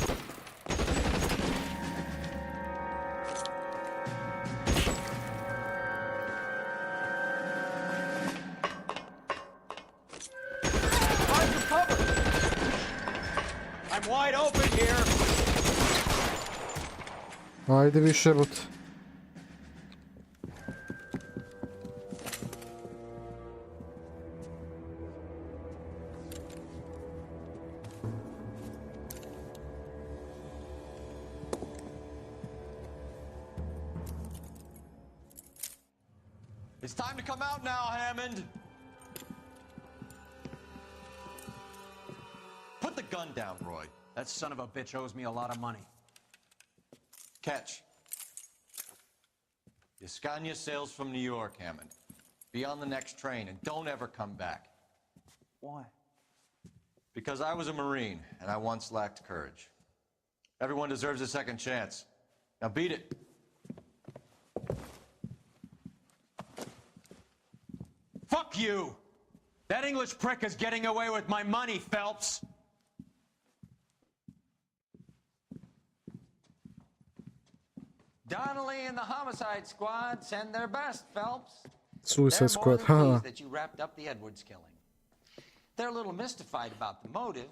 Find some cover! I'm wide open here! Ajde više, bot. It's time to come out now, Hammond. Put the gun down, Roy. That son of a bitch owes me a lot of money. Catch. Yascania sails from New York, Hammond. Be on the next train and don't ever come back. Why? Because I was a Marine and I once lacked courage. Everyone deserves a second chance. Now beat it. Fuck you! That English prick is getting away with my money, Phelps! Donnelly and the homicide squad send their best, Phelps. Suicide They're more Squad, than haha. pleased that you wrapped up the Edwards killing. They're a little mystified about the motive.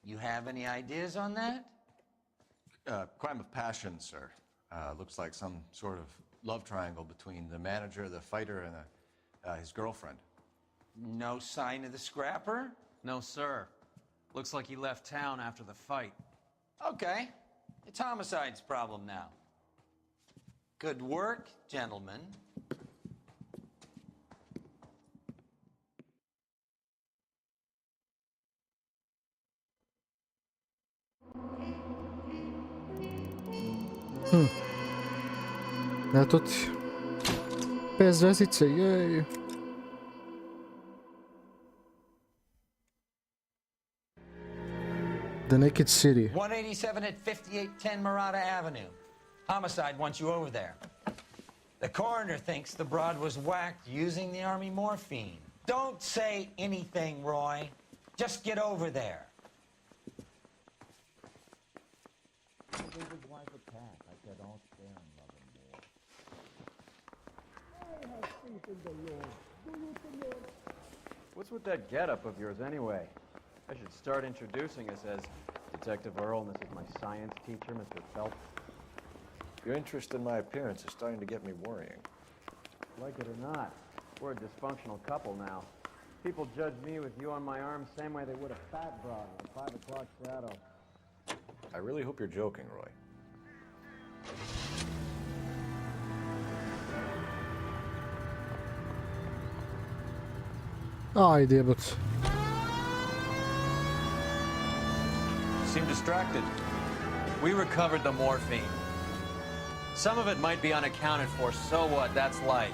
You have any ideas on that? Crime of passion, sir. Looks like some sort of love triangle between the manager, the fighter, and his girlfriend. No sign of the scrapper? No, sir. Looks like he left town after the fight. Okay. It's homicide's problem now. Good work, gentlemen. Eto ti. 5 zvezdice, jej. The Naked City. 187 at 5810 Murata Avenue. Homicide wants you over there. The coroner thinks the broad was whacked using the army morphine. Don't say anything, Roy. Just get over there. What's with that getup of yours anyway? I should start introducing us as Detective Earl, and this is my science teacher, Mr. Phelps. Your interest in my appearance is starting to get me worrying. Like it or not, we're a dysfunctional couple now. People judge me with you on my arm same way they would a fat broad with a 5 o'clock shadow. I really hope you're joking, Roy. Ajde, jebote. Seem distracted. We recovered the morphine. Some of it might be unaccounted for, so what? That's life.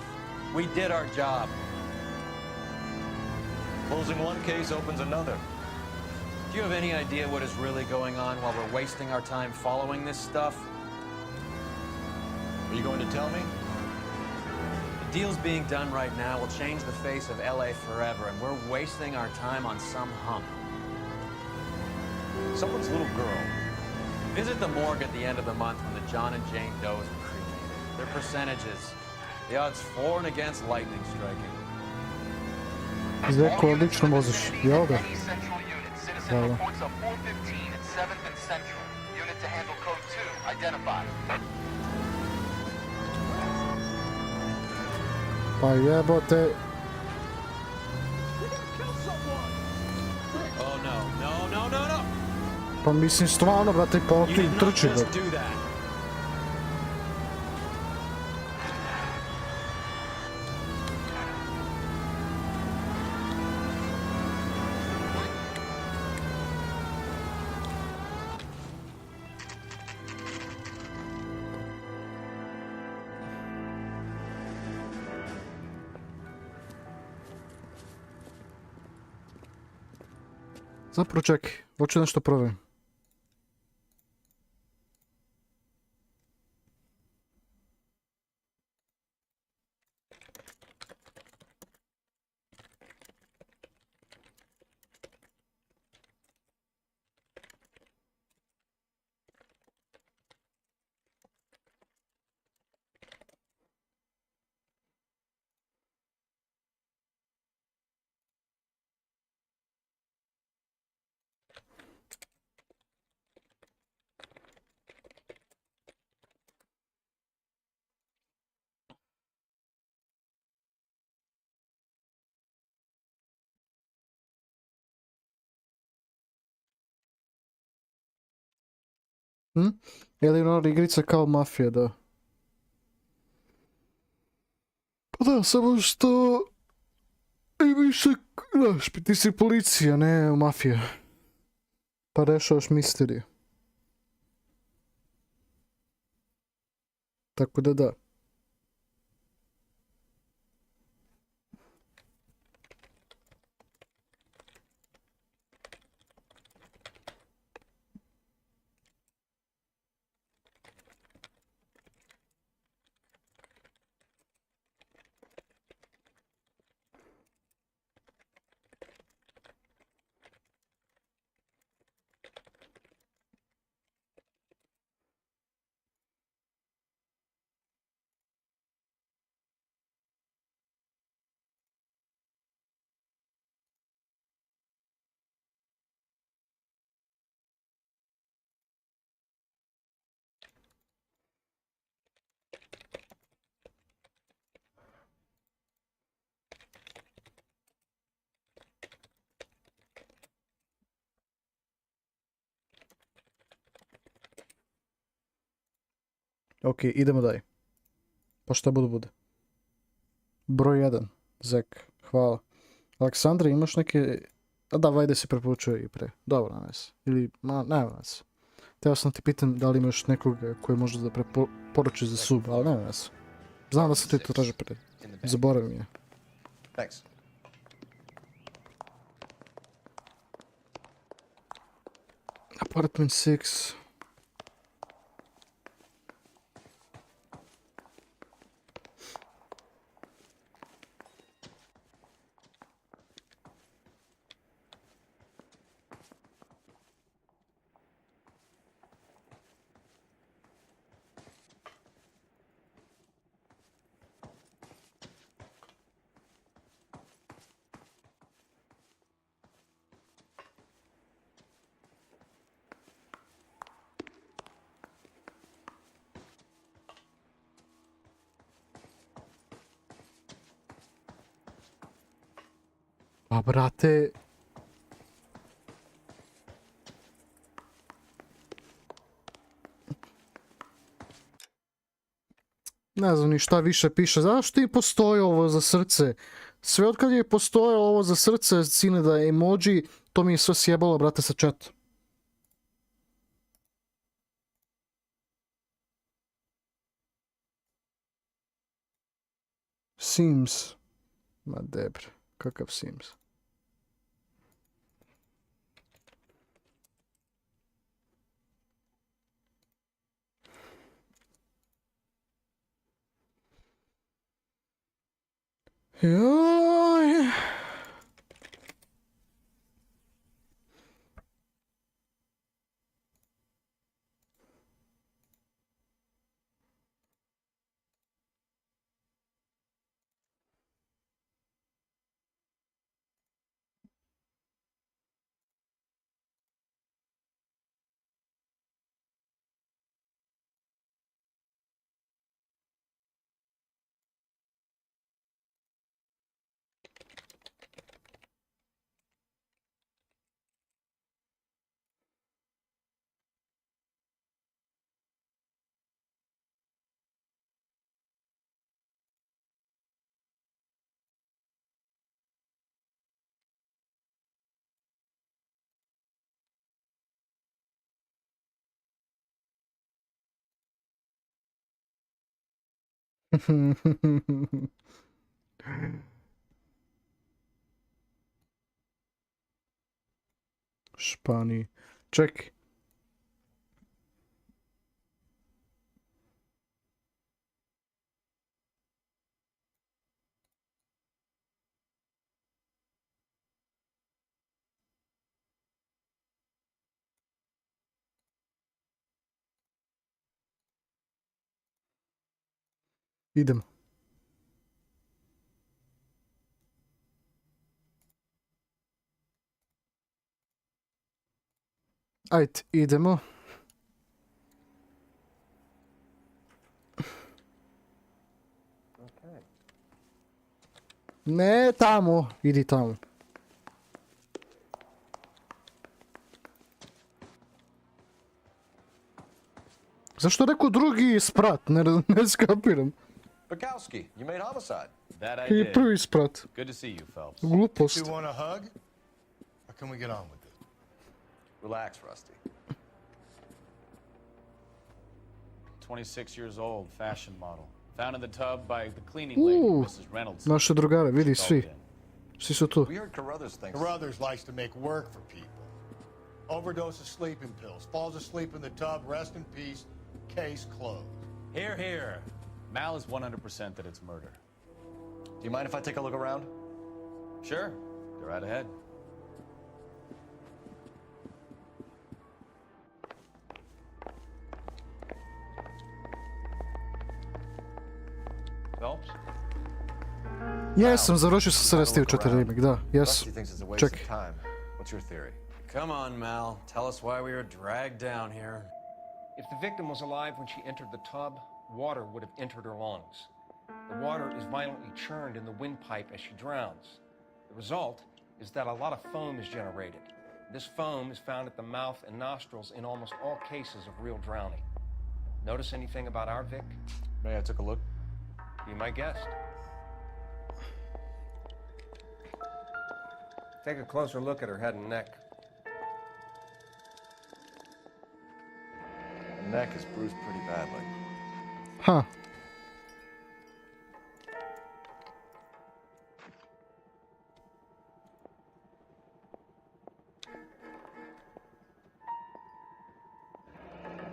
We did our job. Closing one case opens another. Do you have any idea what is really going on while we're wasting our time following this stuff? Are you going to tell me? The deals being done right now will change the face of LA forever, and we're wasting our time on some hump. Someone's little girl. Visit the morgue at the end of the month when the John and Jane Does are cremated. Their percentages. The odds for and against lightning striking. Zeko, odlično voziš. Jel da? Central unit. Citizen Hvala. reports of 415 at 7th and Central. Unit to handle code 2. Identified. Pa jebote. Oh no, no, no, no, no! Pa mislim stvarno, brate, pa on You tu did not trči, just brate. do that. Zapravo čekaj, hoću nešto provjerim. Eleanor igrica kao mafija, da. Pa da, samo što... I više, znaš, ti si policija, ne mafija. Pa rešavaš misteriju. Tako da da. Ok, idemo dalje. Pa šta bude? Broj 1. Zeka. Hvala. Aleksandra, imaš neke... A da, Vajde si preporučio i pre. Dobro, nas. Ili, nema nas. Teo sam ti pitan da li imaš nekoga koji može da preporuči za sub, ali nema nas. Znam da sam ti to traži pre. Zaboravim je. Thanks. Apartment 6. Pa brate... Ne znam ni šta više piše. Zašto ti postoji ovo za srce? Sve od kad je postojalo ovo za srce, sine da je emoji, to mi je sve sjebalo, brate, sa chat. Sims. Ma debre, kakav Sims? Joj. Španiji. Ček. Idemo. Ajde, idemo. Ne tamo, idi tamo. Zašto rekao drugi sprat? Ne skapiram. Bukowski, you made homicide. That I I did. prvi sprat. Good to see you, Phelps. Glupost. You want a hug? Or can we get on with it? Relax, Rusty. 26 years old, fashion model. Found in the tub by the cleaning lady, Mrs. Reynolds. Naše drugare, vidi svi. Svi su tu. We heard Carruthers thinks. Carruthers likes to make work for people. Overdose of sleeping pills, falls asleep in the tub, rest in peace, case closed. Here, here. Mal is 100% that it's murder. Do you mind if I take a look around? Sure. Go right ahead. Phelps? Jesam, završio sam 74 remake, da, Rusty jes. thinks it's a waste Čekaj. of time. What's your theory? Come on, Mal. Tell us why we were dragged down here. If the victim was alive when she entered the tub, water would have entered her lungs. The water is violently churned in the windpipe as she drowns. The result is that a lot of foam is generated. This foam is found at the mouth and nostrils in almost all cases of real drowning. Notice anything about our Vic? May I took a look? Be my guest. Take a closer look at her head and neck. The neck is bruised pretty badly. Huh.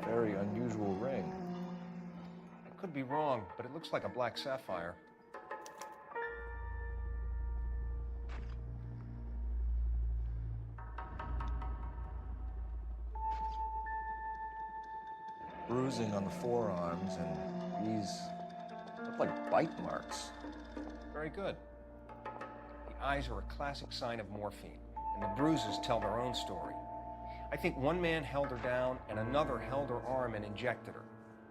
Very unusual ring. I could be wrong, but it looks like a black sapphire. Bruising on the forearms, and these look like bite marks. Very good. The eyes are a classic sign of morphine, and the bruises tell their own story. I think one man held her down and another held her arm and injected her.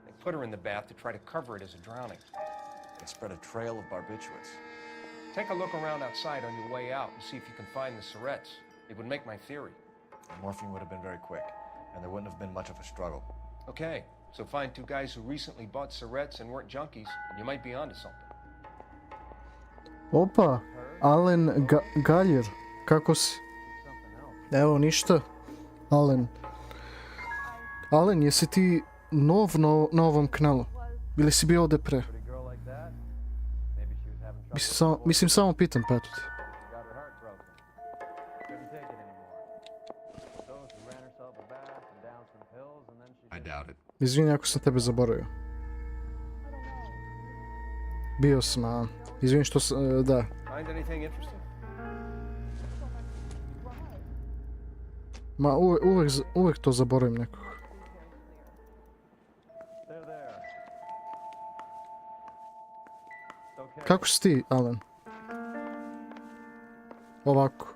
They put her in the bath to try to cover it as a drowning. It spread a trail of barbiturates. Take a look around outside on your way out and see if you can find the syrettes. It would make my theory. The morphine would have been very quick, and there wouldn't have been much of a struggle. Okay, so find two guys who recently bought syrettes and weren't junkies, and you might be onto something. Opa, Alen Galjer, kako si? Evo, ništa. Alen. Alen, jesi ti nov na ovom kanalu? Ili si bio ovdje pre? Mislim, samo pitam, pa eto ti. I doubt it. Izvini ako sam tebe zaboravio. Bio sam, a... Izvini što sam... da. Find anything interesting? Ma uvek to zaboravim nekog. Kako si ti, Alan? Ovako.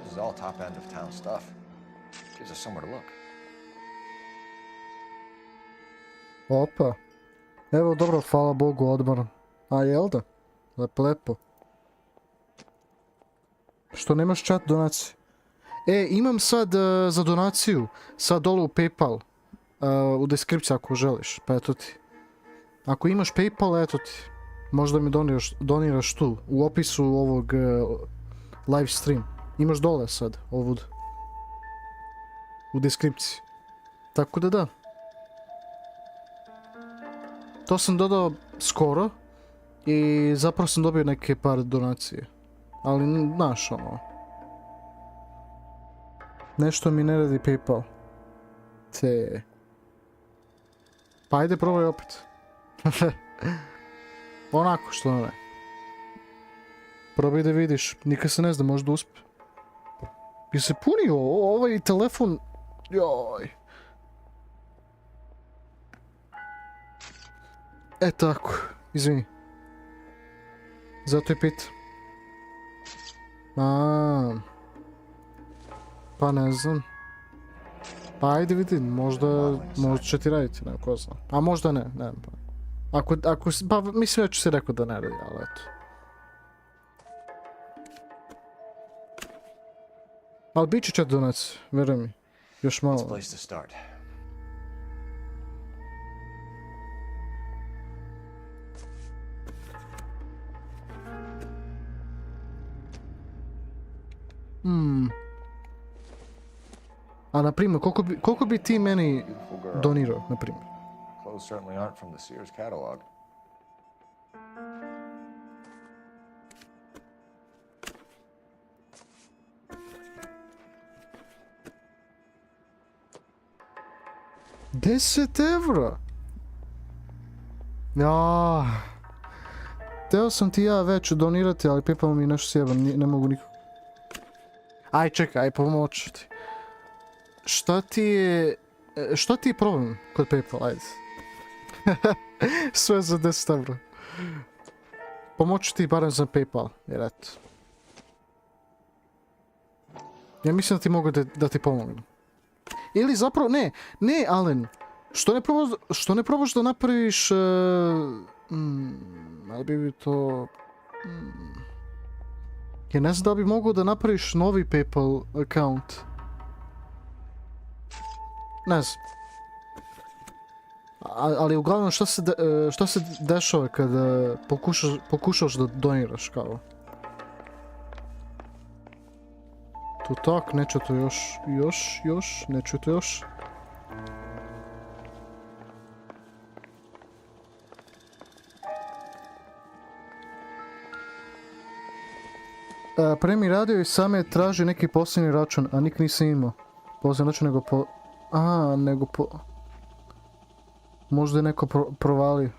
This is all top end of town stuff. Gives us somewhere to look. Opa. Evo, dobro, hvala Bogu, odmor. A jel da? Lepo. Što nemaš chat donacije? Imam sad za donaciju. Sad dole u PayPal. U deskripciji ako želiš. Pa eto ti. Ako imaš PayPal, eto ti. Možda mi doniraš tu. U opisu ovog live stream. Imaš dole sad ovud. U deskripciji. Tako da da. To sam dodao skoro i zapravo sam dobio neke par donacije. Ali, znaš, ono... Nešto mi ne radi PayPal. Te... Pa ajde, probaj opet. Onako, što ne. Probaj da vidiš. Nikad se ne zna, možda uspe. Bi se punio ovaj telefon... Joj... Tako, izvini. Zato je pit. Pa ne znam. Pa ajde vidim, možda će ti raditi, ne, ko zna. A možda ne, ne. Pa mislim da ću si rekao da ne radi, ali eto. Ali bit će donac, vjeruj mi. Još malo. Place to start. A na primjer, koliko bi ti meni donirao, na primjer? Clothes certainly aren't from the Sears catalog. €10? Ja. Teo sam ti ja već donirati, ali PayPal mi nešto sjeba, ne mogu nikako. Aj čekaj, aj pomoću ti. Šta ti je problem kod PayPal, ajde. Sve za €10. Pomoću ti barem za PayPal, jer eto. Ja mislim da ti mogu da ti pomognem. Ili zapravo, ne Alen, što ne probaš da napraviš, ali bi to... Ja ne znam da bi mogao da napraviš novi PayPal account. Ne znam. Ali uglavnom šta se dešava kada pokušaš da doniraš kao? Tu tak, neću to još, neću to još. Premi radio i same traži neki posebni račun, a nik nisam imao. Posebni račun nego možda je neko provalio.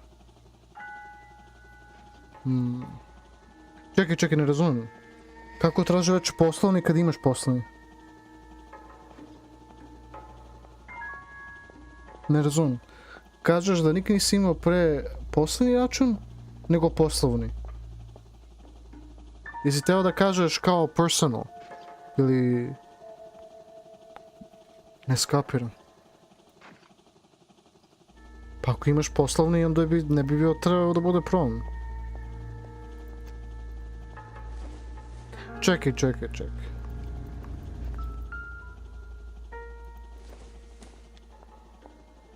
Čekaj, ne razumijem. Kako traži već poslovni kad imaš poslovni? Ne razumijem. Kažeš da nikad nisi imao pre poslovni račun, nego poslovni. Jesi teo da kažeš kao personal? Ili... Ne skapiram. Pa ako imaš poslovni, onda ne bi bio trebao da bude problem. Čekaj.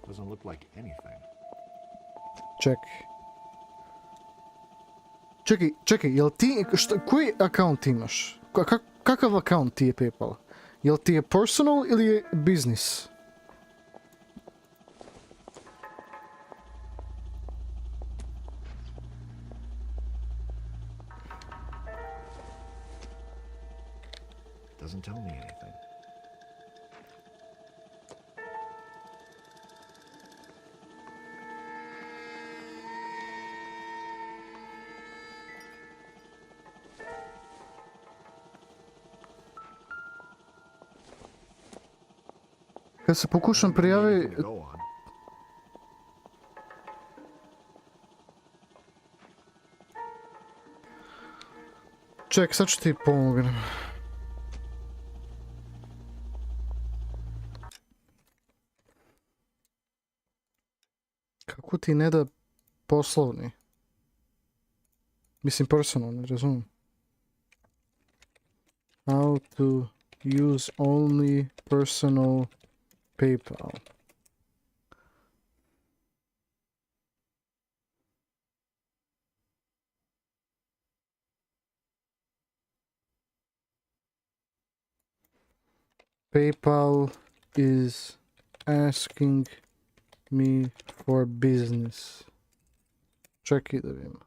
Doesn't look like anything. Čekaj, jel ti, koji account imaš? Kakav account ti je PayPal? Jel ti je personal ili je business? Doesn't tell me anything. Kad se pokušam prijaviti... Ček, sad ću ti pomognem. Kako ti ne da poslovni? Mislim personal, ne razumijem. How to use only personal PayPal. PayPal is asking me for business. Čekaj da vidim.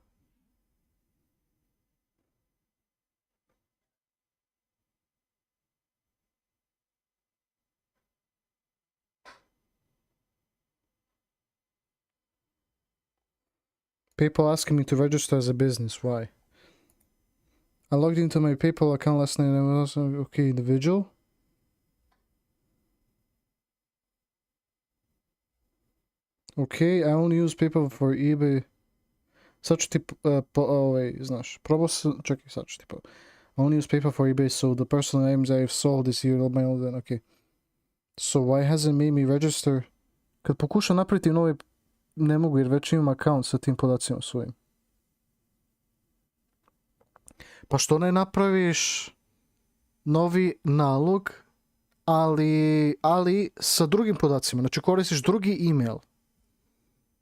PayPal asking me to register as a business. Why? I logged into my PayPal account last night and I was also, okay, individual. Okay, I only use PayPal for eBay. Sad ću ti, znaš, probao sam, čekaj, sad ću ti I only use PayPal for eBay, so the personal items I've sold this year, all my own, okay. So why hasn't made me register? Kad pokušam napraviti novi, ne mogu jer već imam account sa tim podacima svojim. Pa što ne napraviš novi nalog, ali sa drugim podacima. Znači koristiš drugi email.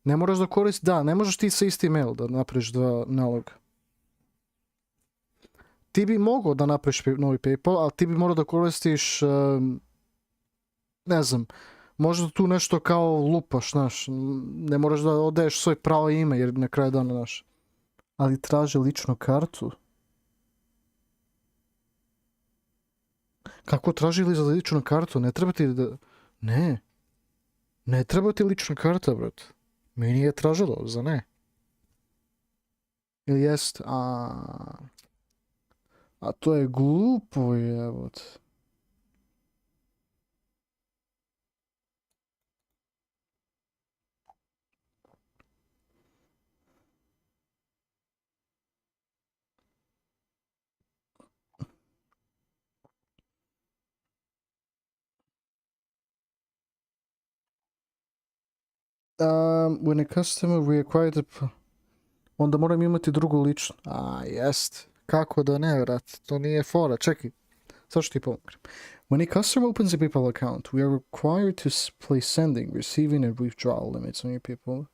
Ne moraš da koristiš, ne možeš ti sa isti email da napraviš dva naloga. Ti bi mogao da napraviš novi PayPal, ali ti bi morao da koristiš, ne znam, možda tu nešto kao lupaš, znaš, ne moraš da odaješ svoje pravo ime jer na kraju dana, znaš. Ali traže ličnu kartu. Kako traži li za ličnu kartu? Ne treba ti da... Ne. Ne treba ti lična karta, brat. Meni je tražilo, za ne. Ili jest? A to je glupo, jebot. When a customer required to... Onda moram imati drugu ličnu. Jest. Kako da ne, vrat? To nije fora. Čekaj. Sad ću ti pomoći. When a customer opens a PayPal account, we are required to place sending, receiving, and withdrawal limits on your PayPal.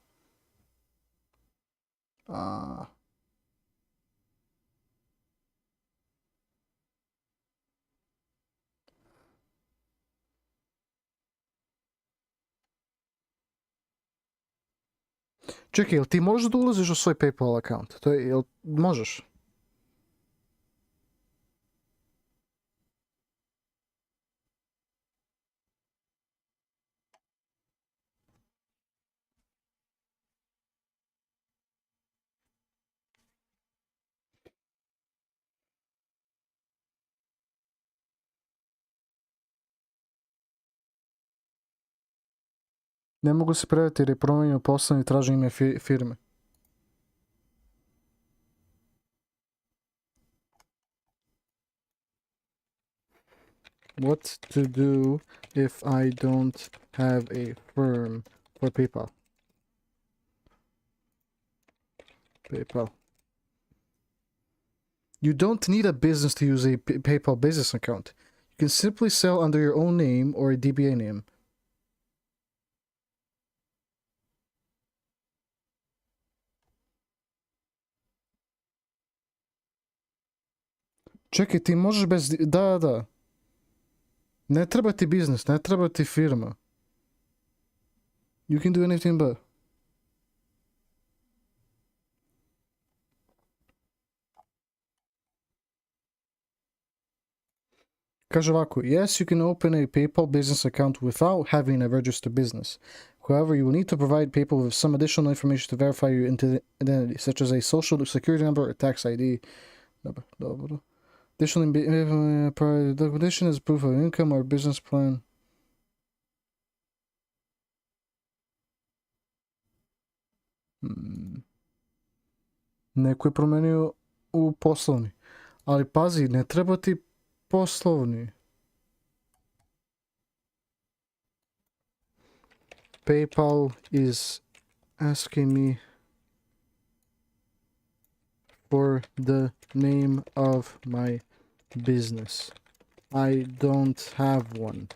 Čekaj, jel ti možeš da ulaziš u svoj PayPal account? To je, jel možeš? Ne mogu se prijaviti jer je promijenio poslovni i traži ime firme. What to do if I don't have a firm for PayPal? PayPal. You don't need a business to use a PayPal business account. You can simply sell under your own name or a DBA name. Čekaj, ti možeš bez... Da. Ne treba ti biznis, ne treba ti firma. You can do anything but. Kaže ovako, yes, you can open a PayPal business account without having a registered business. However, you will need to provide PayPal with some additional information to verify your identity, such as a social security number or tax ID. Dobro. Additional documentation is proof of income or business plan. Neko je promenio u poslovni. Ali pazi, ne treba ti poslovni. PayPal is asking me for the name of my business. I don't have one.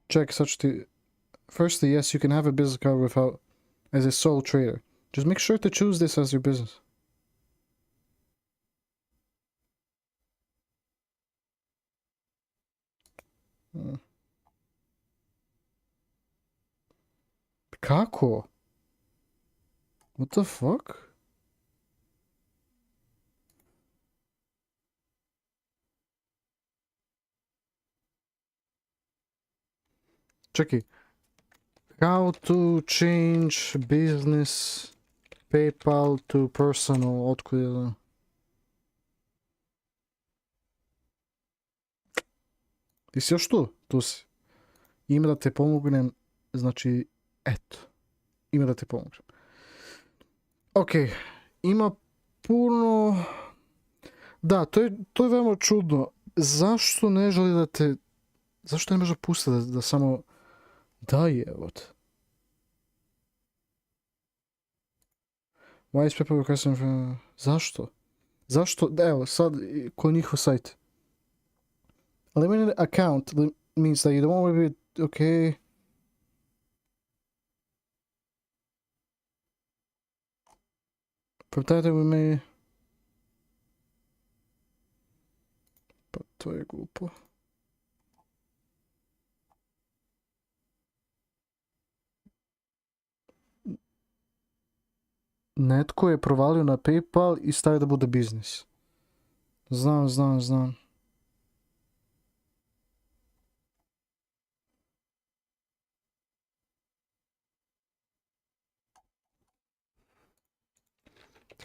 Check such to. Firstly, yes, you can have a business card without as a sole trader. Just make sure to choose this as your business. Kako? What the fuck? Čekaj. How to change business PayPal to personal. Otkud je da? Ti si još tu? Tu si. Ime da te pomognem. Znači, eto. Ime da te pomognem. Ok. Ima puno... Da, to je veoma čudno. Zašto ne želi da te... Zašto ne može pustiti da samo daje, evo te? Why is people requesting from... Zašto? Zašto? Evo, sad, ko je njihov sajt? Eliminated account means that you don't want to be... Okay. From that we may... Pa to je glupo. Netko je provalio na PayPal i stavio da bude biznis. Znam.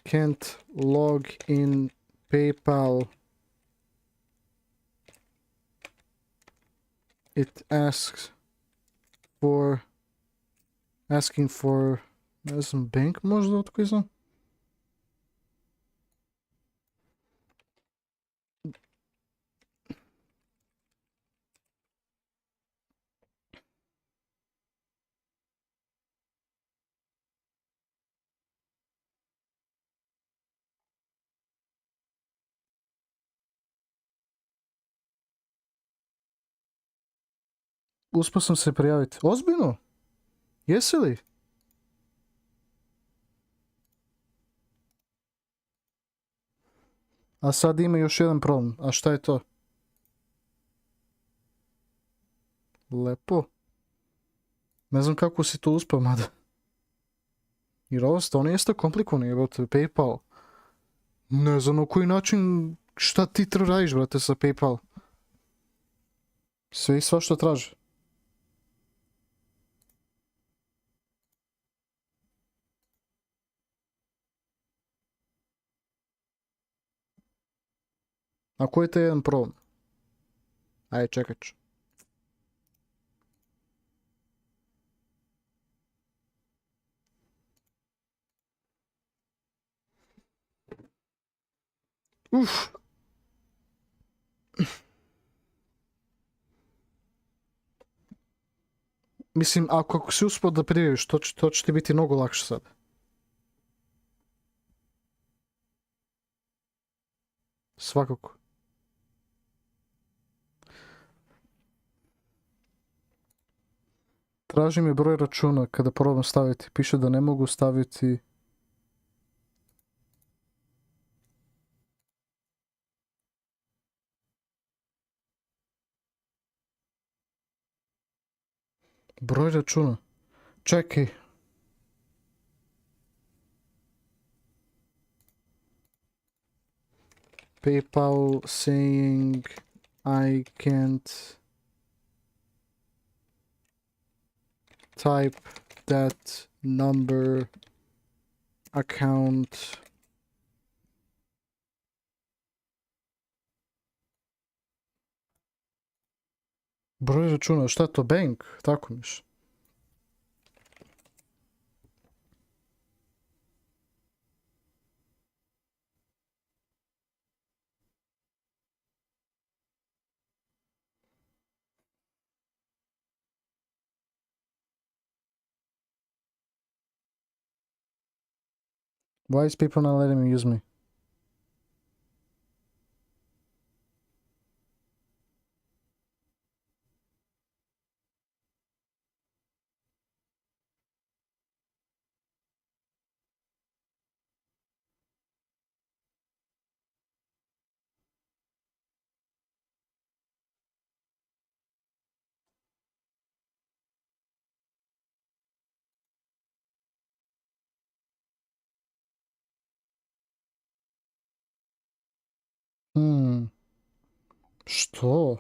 Can't log in PayPal. It asks for... Asking for... Ne znam, bank možda otko znam? Uspio sam se prijaviti. Ozbiljno? Jesi li? A sad ima još jedan problem. A šta je to? Lepo. Ne znam kako si to uspio, mada. Jer ovo stvarno jeste komplikovano, jebote, PayPal. Ne znam na koji način, šta ti radiš, brate, sa PayPal. Sve i sva što traži. A koji je to jedan problem? Ajde, čekat ću. Uf. Mislim, ako si uspio da prijaviš, to će ti biti mnogo lakše sad. Svakako. Traži mi broj računa kada probam staviti. Piše da ne mogu staviti... Broj računa. Čekaj. PayPal saying I can't type that number account. Broj računa, šta je to? Bank? Tako miš. Why is people not letting me use me? Što?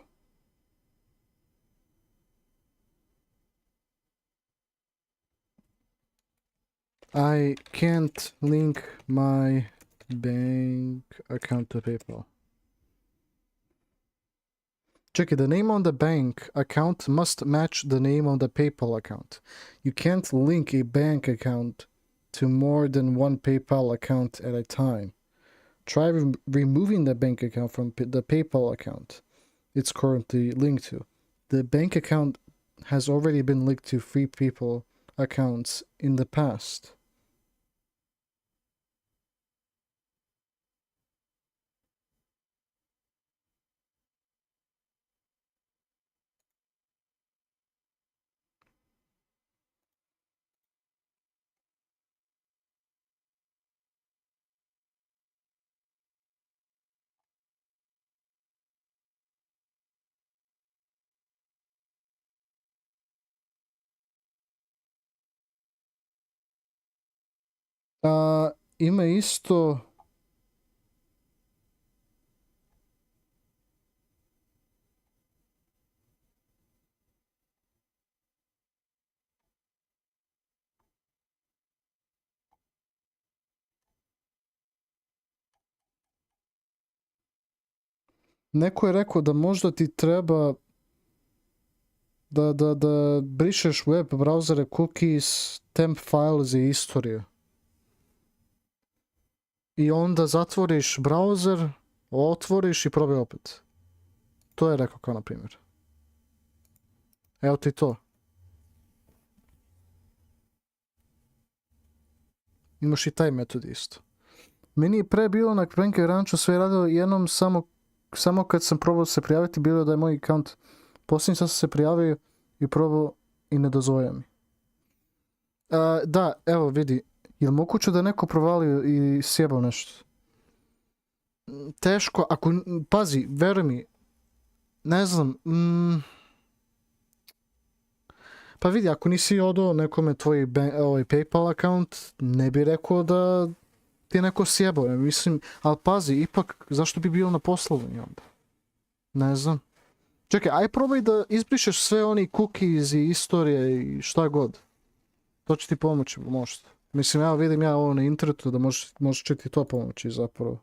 I can't link my bank account to PayPal. Check it. The name on the bank account must match the name on the PayPal account. You can't link a bank account to more than one PayPal account at a time. Try removing the bank account from the PayPal account it's currently linked to. The bank account has already been linked to 3 PayPal accounts in the past. Ima isto... Neko je rekao da možda ti treba da brišeš web brauzere, cookies, temp files i istoriju. I onda zatvoriš browser, otvoriš i probaj opet. To je rekao kao na primjer. Evo ti to. Imaš i taj metod isto. Meni je pre bilo na Pranker Ranchu sve radio jednom samo kad sam probao se prijaviti, bilo da je moj account posljednji, sam se prijavio i probao i ne dozvolio mi. Da, evo vidi, je li moguće da neko provalio i sjebao nešto? Teško, ako, pazi, veruj mi, ne znam, pa vidi, ako nisi odao nekome tvoj PayPal account, ne bi rekao da ti je neko sjebao, mislim, ali pazi, ipak, zašto bi bilo na poslovni onda? Ne znam. Čekaj, aj probaj da izbrišeš sve oni cookies i istorije i šta god. To će ti pomoći, možda. Mislim, ja vidim ovo na internetu da može ti to pomoći zapravo.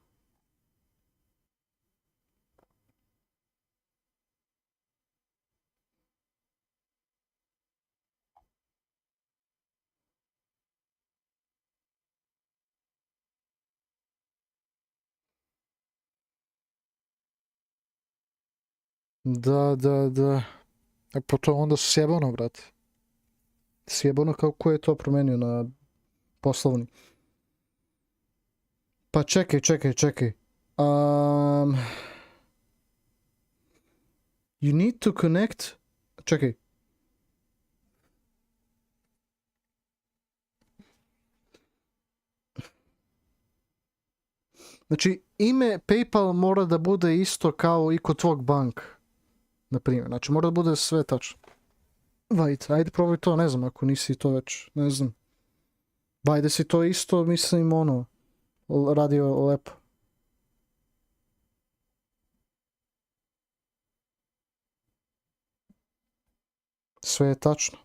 Da. Pa to onda sjebano, brate. Sjebano kako je to promenio na poslovni. Pa čekaj. You need to connect... Čekaj. Znači, ime PayPal mora da bude isto kao i kod tvog bank. Na primjer, znači mora da bude sve tačno. Vajte, ajde probaj to, ne znam, ako nisi to već, ne znam. Vajde si to isto, mislim, radio lepo. Sve je tačno.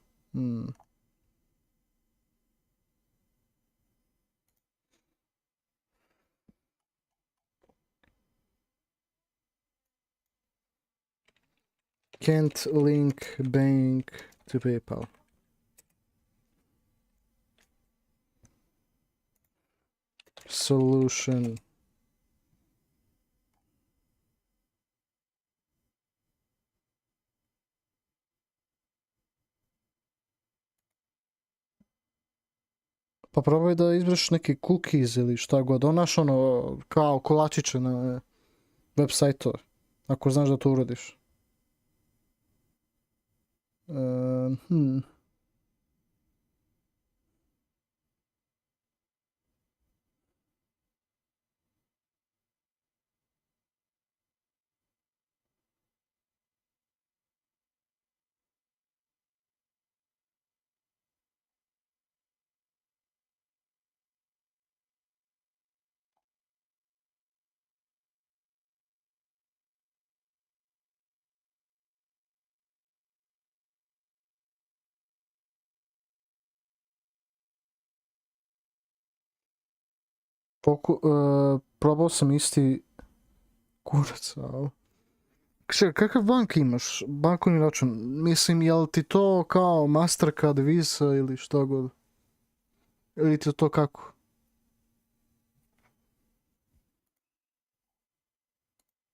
Can't link bank to PayPal. Solution. Pa probaj da izbreš neki cookies ili šta god. Onaš kao kolačiće na web sajtu. Ako znaš da to uradiš. Probao sam isti kurac, ali... Čekaj, kakav bank imaš? Bankovni račun? Mislim, jel ti to kao Mastercard, Visa ili što god? Ili ti to kako?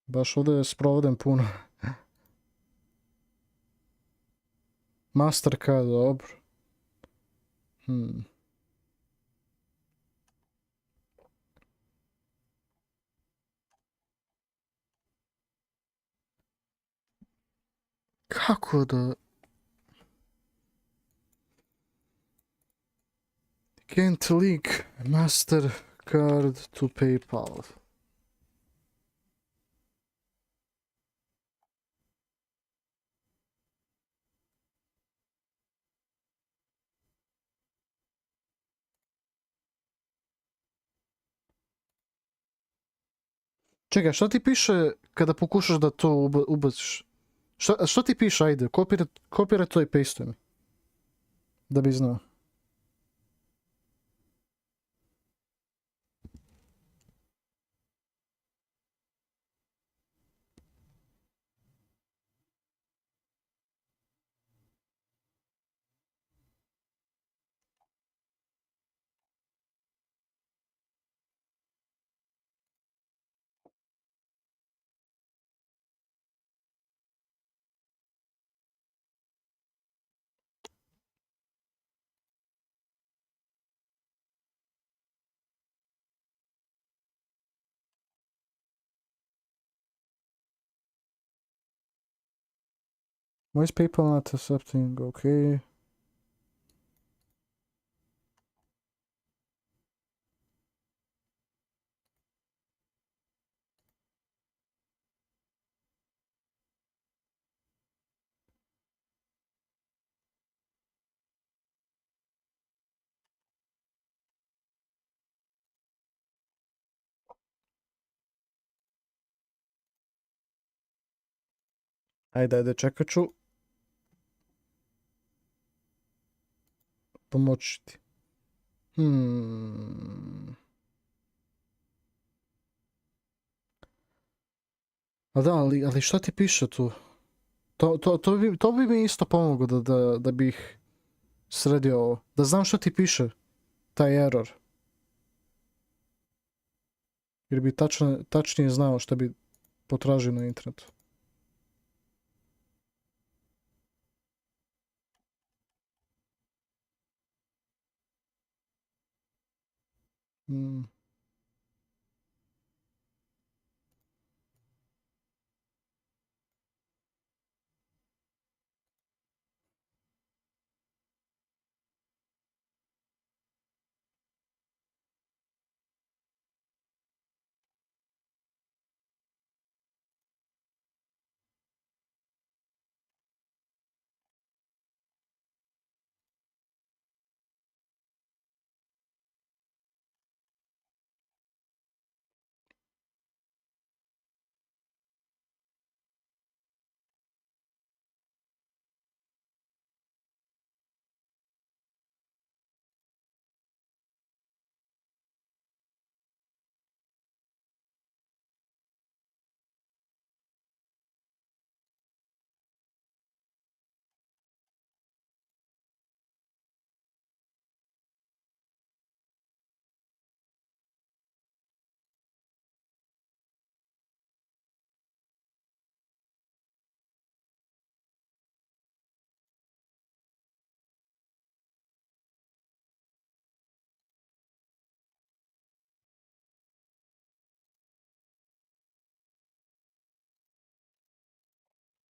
Baš ovdje sprovodem puno. Mastercard, dobro. Kako da... Can't link Mastercard to PayPal. Čekaj, šta ti piše kada pokušaš da to ubaciš? Šta ti piše, ajde, kopiraj to i paste mi. Da bi znao. Why is PayPal not accepting? Okay. Ajde, čekat ću. Pomoći ti. A da, ali šta ti piše tu? To bi mi isto pomoglo da bih sredio ovo. Da znam šta ti piše. Taj error. Jer bi tačnije znao šta bi potražio na internetu.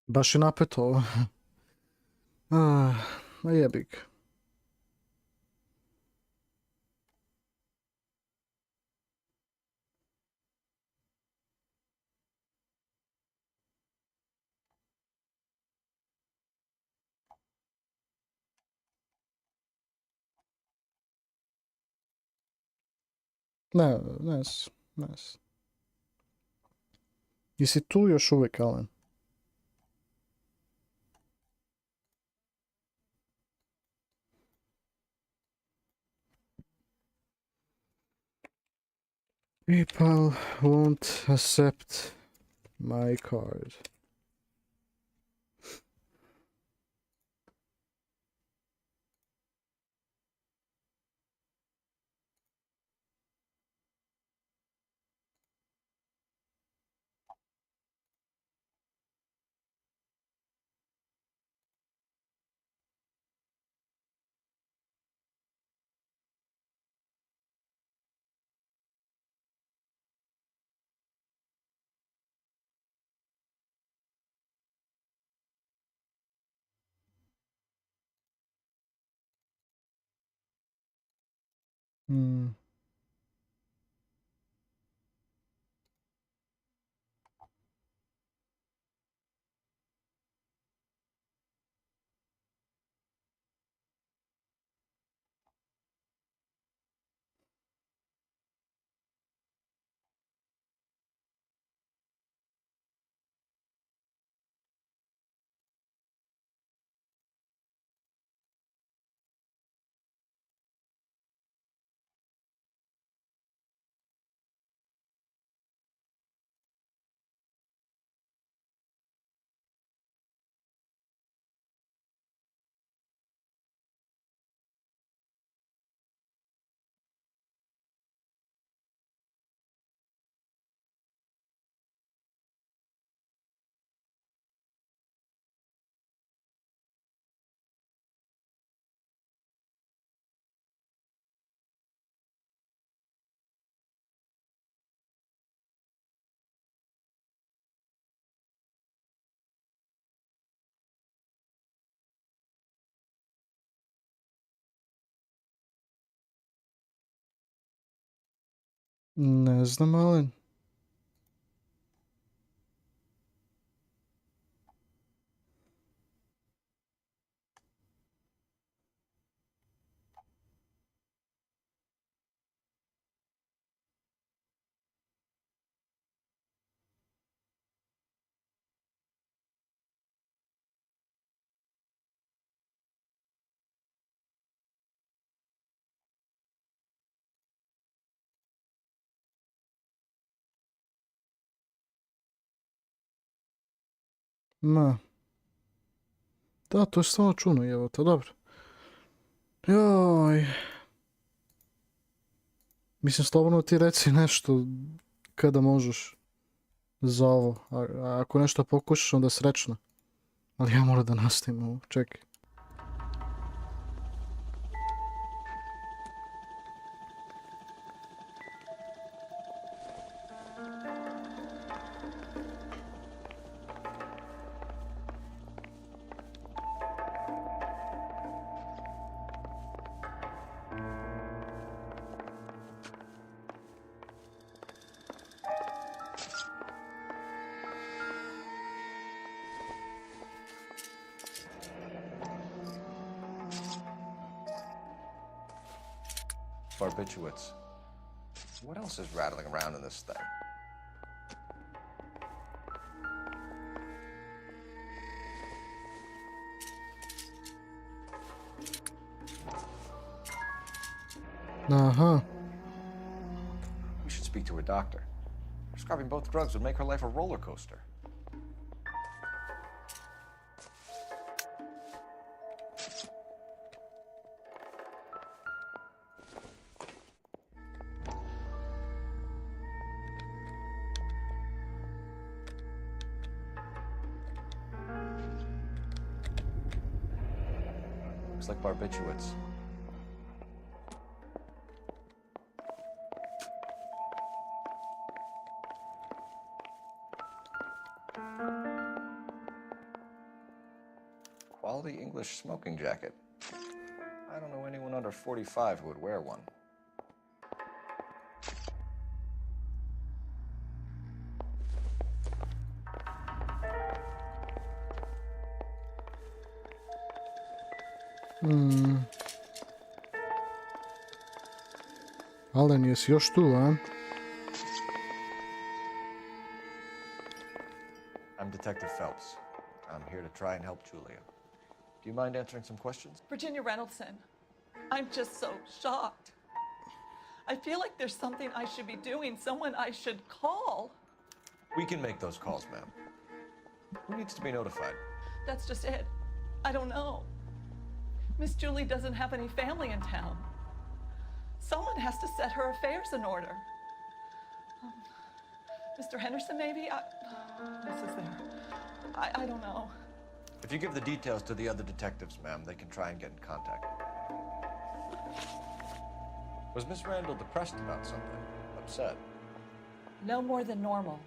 Baš je napeto ovo. Ma jebik. Ne. Jesi tu još uvijek, Alen? People won't accept my card. Hmm. Ne znam, Alen. Ma. Da, to je stvarno čudno, evo to, dobro. Joj. Mislim, slobodno ti reci nešto kada možeš za ovo. A ako nešto pokušaš, onda srećno. Ali ja moram da nastavim ovo, čekaj. Barbiturates. What else is rattling around in this thing? Aha. We should speak to her doctor. Prescribing both drugs would make her life a roller coaster. Looks like barbiturates. Quality English smoking jacket. I don't know anyone under 45 who would wear one. Alen, jesi još tu, a? I'm Detective Phelps. I'm here to try and help Julia. Do you mind answering some questions? Virginia Reynoldson, I'm just so shocked. I feel like there's something I should be doing, someone I should call. We can make those calls, ma'am. Who needs to be notified? That's just it. I don't know. Miss Julie doesn't have any family in town. Someone has to set her affairs in order. Mr. Henderson, maybe? This is there. I don't know. If you give the details to the other detectives, ma'am, they can try and get in contact. Was Miss Randall depressed about something? Upset? No more than normal.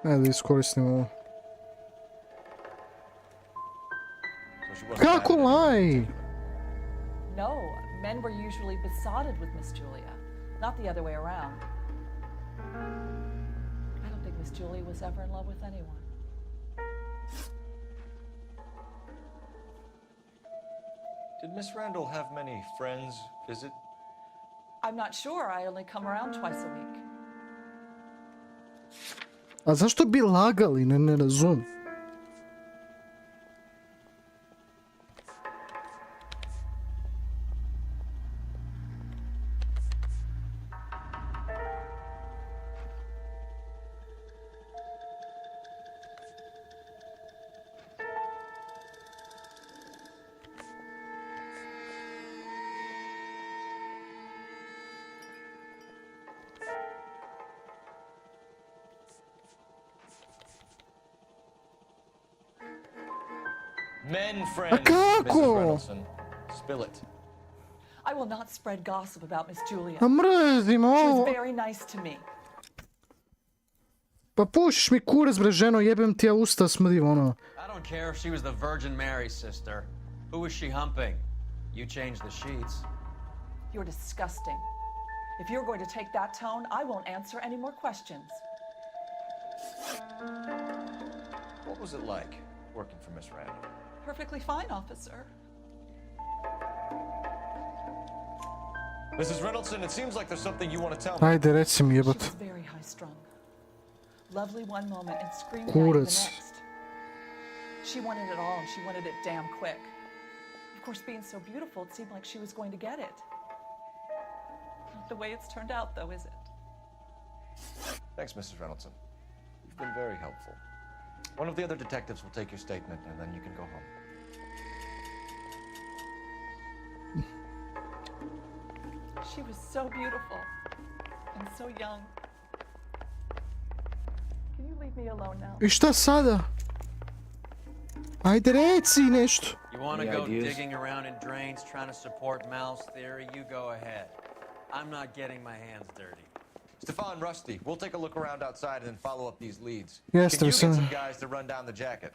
Ajde, iskoristimo ovo. Kako laj? No, men were usually besotted with Miss Julia, not the other way around. I don't think Miss Julia was ever in love with anyone. Did Miss Randall have many friends visit? I'm not sure. I only come around twice a week. A zašto bi lagali? Ne razum. Men friends, kako? Mrs. Reynoldsson. Spill it. I will not spread gossip about Miss Julia. A mrzim She ovo. was very nice to me. Pa pušiš mi kurac bre ženo, jebem ti ja usta smrdi ono. I don't care if she was the Virgin Mary sister. Who was she humping? You changed the sheets. You're disgusting. If you're going to take that tone, I won't answer any more questions. What was it like working for Miss Randall? Perfectly fine, officer. Mrs. Reynoldsson, it seems like there's something you want to tell me. Ajde, reci mi She jebot. was very high-strung. Lovely one moment and screaming at Kurac. you the next. She wanted it all, and she wanted it damn quick. Of course, being so beautiful, it seemed like she was going to get it. Not the way it's turned out, though, is it? Thanks, Mrs. Reynoldsson. You've been very helpful. One of the other detectives will take your statement, and then you can go home. She was so beautiful and so young. Can you leave me alone now? I šta sada? Ajde, reci nešto. You want to go digging around in drains trying to support Mal's theory? You go ahead. I'm not getting my hands dirty. Stefan, Rusty, we'll take a look around outside and then follow up these leads. Yes, Can you there's get some- some guys to run down the jacket?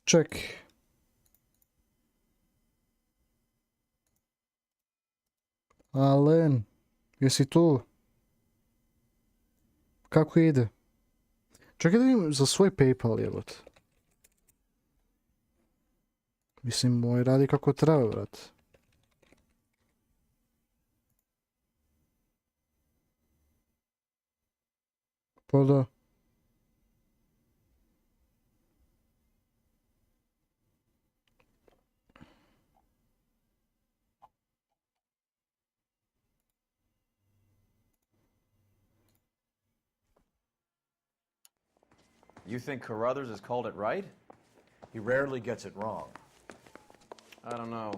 Ček. Alen, jesi tu? Kako ide? Čekaj da vidim za svoj PayPal, jebot. Mislim, moj radi kako treba, brat. Pa da. You think Carruthers has called it right? He rarely gets it wrong. I don't know.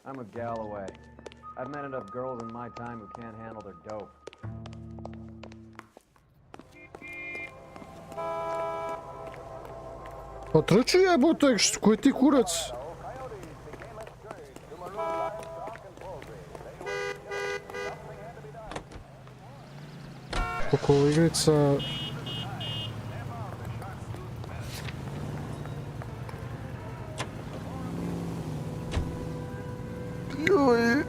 I'm a Galloway. I've met enough girls in my time who can't handle their dope. Pa trči jebote, koji ti kurac? Koliko igrica... Joj.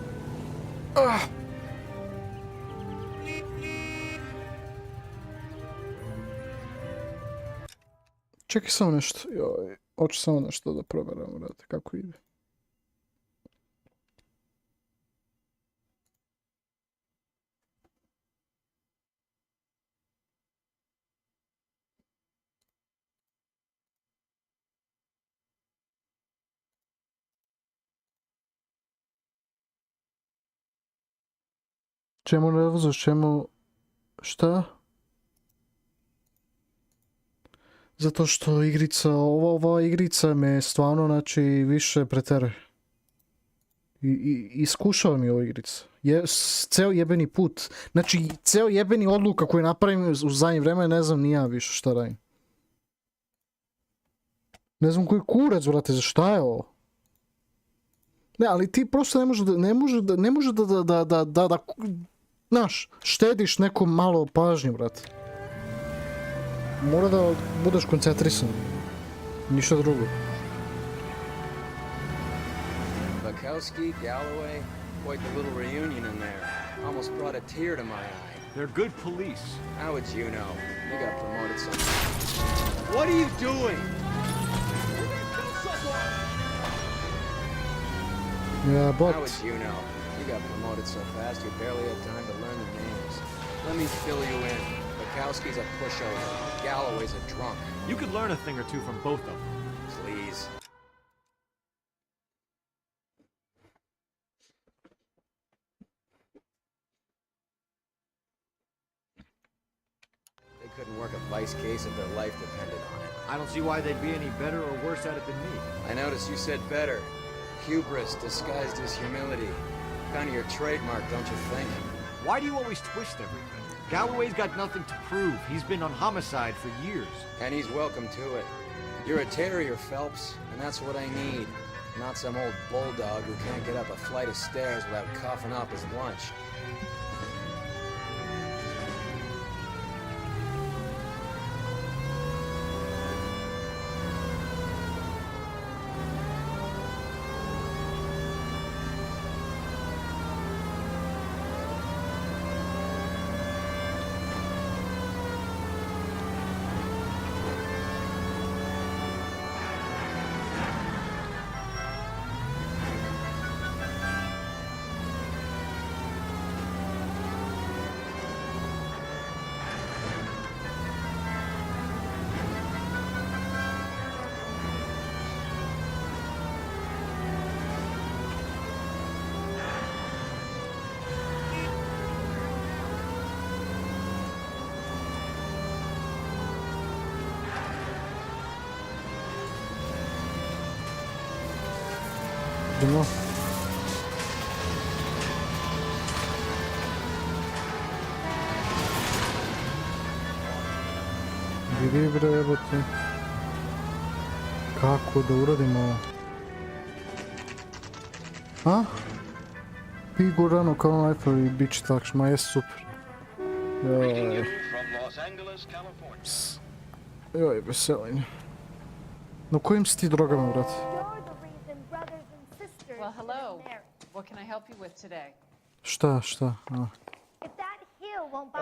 Čekaj samo nešto. Joj. Hoću samo nešto da proberamo, brate, kako ide. Čemu nervozo, čemu... Šta? Zato što igrica, ova igrica me stvarno, znači, više pretere. Iskušava mi ova igrica. Ceo jebeni put. Znači, ceo jebeni odluka koju napravim u zadnje vreme, ne znam ni ja više šta radim. Ne znam koji kurac, brate, za šta je ovo? Ne, ali ti prosto ne može da znaš, štediš neku malo pažnju, brate. Mora da budeš koncentrisan. Ništa drugo. Bukowski, Galloway, quite the little reunion in there. Almost brought a tear to my eye. They're good police. How would you know? You got promoted sometime. What are you doing? Yeah, but... How would you know? You got promoted so fast you barely had time to learn the names. Let me fill you in. Bukowski's a pushover. Galloway's a drunk. You could learn a thing or two from both of them. Please. They couldn't work a vice case if their life depended on it. I don't see why they'd be any better or worse at it than me. I noticed you said better. Hubris disguised as humility. Kind of your trademark, don't you think? Why do you always twist everything? Galloway's got nothing to prove. He's been on homicide for years. And he's welcome to it. You're a terrier, Phelps, and that's what I need. Not some old bulldog who can't get up a flight of stairs without coughing up his lunch. Idemo. Vidi bre, jebote. Kako da uradimo ovo? A? Pigu rano kao najpravi bit će takš, ma jes super. Joj. Joj, veselinje. No kojim si ti drogama, brate? Well, hello. What can I help you with today? Šta? A.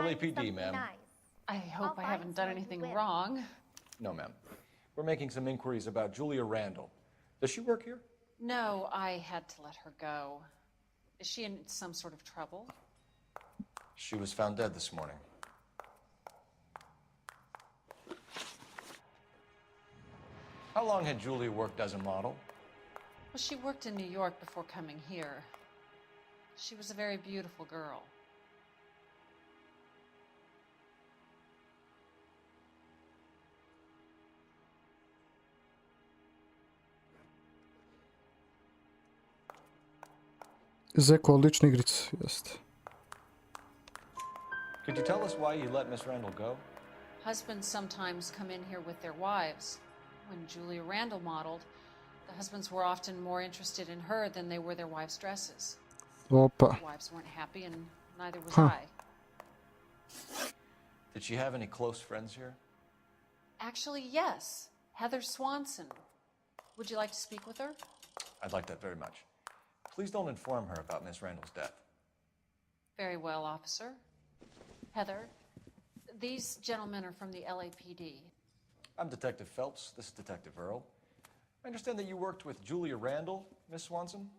LAPD, ma'am. I hope I haven't done anything wrong. No, ma'am. We're making some inquiries about Julia Randall. Does she work here? No, I had to let her go. Is she in some sort of trouble? She was found dead this morning. How long had Julia worked as a model? Well, she worked in New York before coming here. She was a very beautiful girl. Zeka, odlična igrica, jeste. Could you tell us why you let Miss Randall go? Husbands sometimes come in here with their wives. When Julia Randall modeled, the husbands were often more interested in her than they were their wives' dresses. Opa. The wives weren't happy, and neither was Huh. I. Did she have any close friends here? Actually, yes. Heather Swanson. Would you like to speak with her? I'd like that very much. Please don't inform her about Miss Randall's death. Very well, officer. Heather, these gentlemen are from the LAPD. I'm Detective Phelps. This is Detective Earl. I understand that you worked with Julia Randall, Miss Swanson?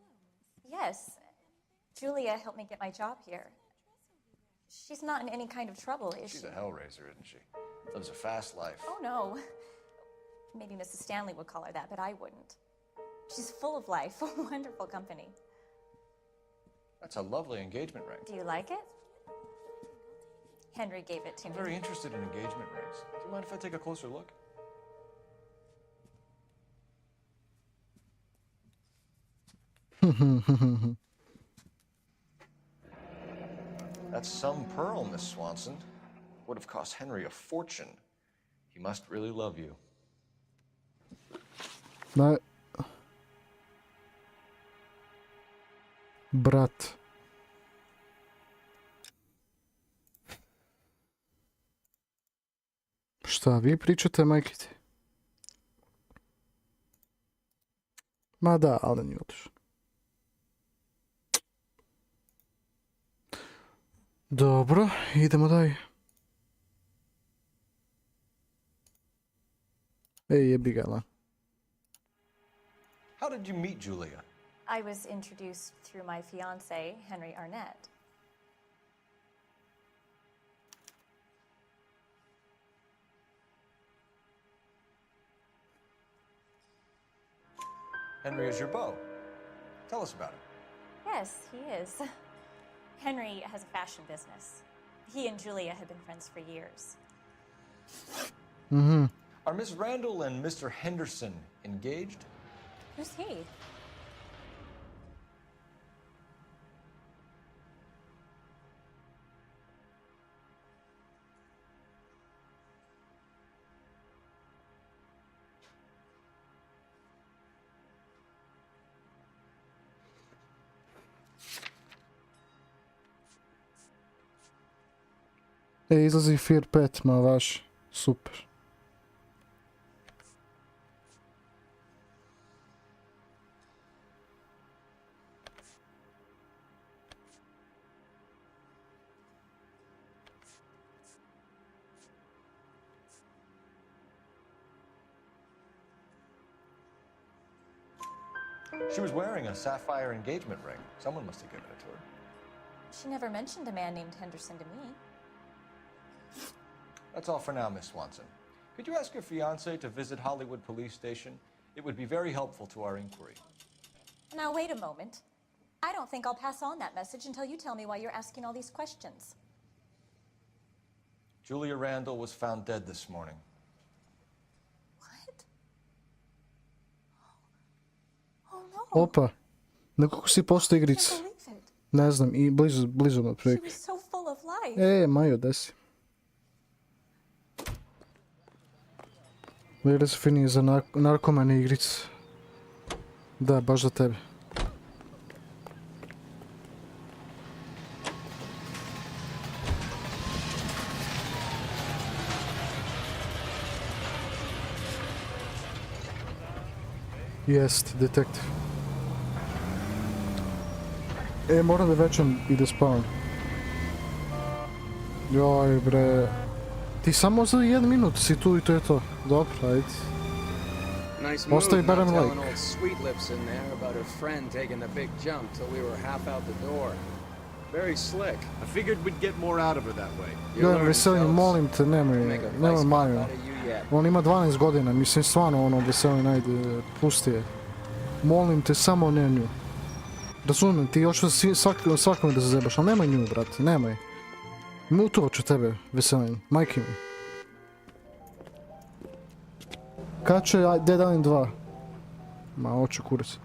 Yes. Julia helped me get my job here. She's not in any kind of trouble, is she? She's a hellraiser, isn't she? Lives a fast life. Oh, no. Maybe Mrs. Stanley would call her that, but I wouldn't. She's full of life, a wonderful company. That's a lovely engagement ring. Do you like it? Henry gave it to I'm me. very interested in engagement rings. Do you mind if I take a closer look? That's some pearl, Miss Swanson. Would have cost Henry a fortune. He must really love you. Da. Brat. Šta vi pričate, majkiti? Ma da, ali nije otišao. Dobro, idemo dalje. Ej, jebi ga, la. How did you meet Julia? I was introduced through my fiancé, Henry Arnett. Henry is your beau. Tell us about him. Yes, he is. Henry has a fashion business. He and Julia have been friends for years. Mm-hmm. Are Miss Randall and Mr. Henderson engaged? Who's he? Ej, izlazi Fear 5, ma vaš. Super. She was wearing a sapphire engagement ring. Someone must have given it to her. She never mentioned a man named Henderson to me. That's all for now, Miss Swanson. Could you ask your fiancé to visit Hollywood Police Station? It would be very helpful to our inquiry. Now, wait a moment. I don't think I'll pass on that message until you tell me why you're asking all these questions. Julia Randall was found dead this morning. Oh, no. Opa. Nekako si posto igric. Ne znam, i blizu me She prijek. was so full of life. Majo, desi. Vjeri su fini za narkomane igric. Da, baš za tebe. Jest, detektiv. Moram da većam i da spavam. Joj bre. Ti samo za 1 minut si tu i to je to. Dobro, ajde. Nice move, Ostavi not barem telling like. old Sweet Lips in there about her friend taking the big jump till we were half out the door. Very slick. I figured we'd get more out of her that way. Joj, Veselin, molim te, nemoj Maju. On ima 12 godina, mislim stvarno ono Veselin, ajde, pusti je. Molim te, samo ne nju. Razumijem, ti još svakome da se zebaš, ali nemoj nju, brate, nemoj. Mutuvat ću tebe, Veselin, majke mi. Kad će Dead Island 2? Ma, oću kurac.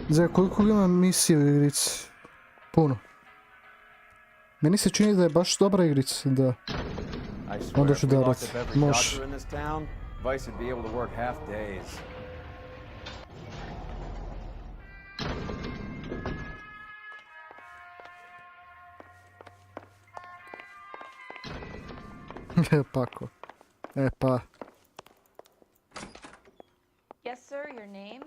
Zeka, koliko ima misije u igrici? Puno. Meni se čini da je baš dobra igrica, da. I swear, Onda if ću we locked darat. up every Može. doctor in this town, Vice would be able to work half days. Pako. E pa. Yes, sir, your name?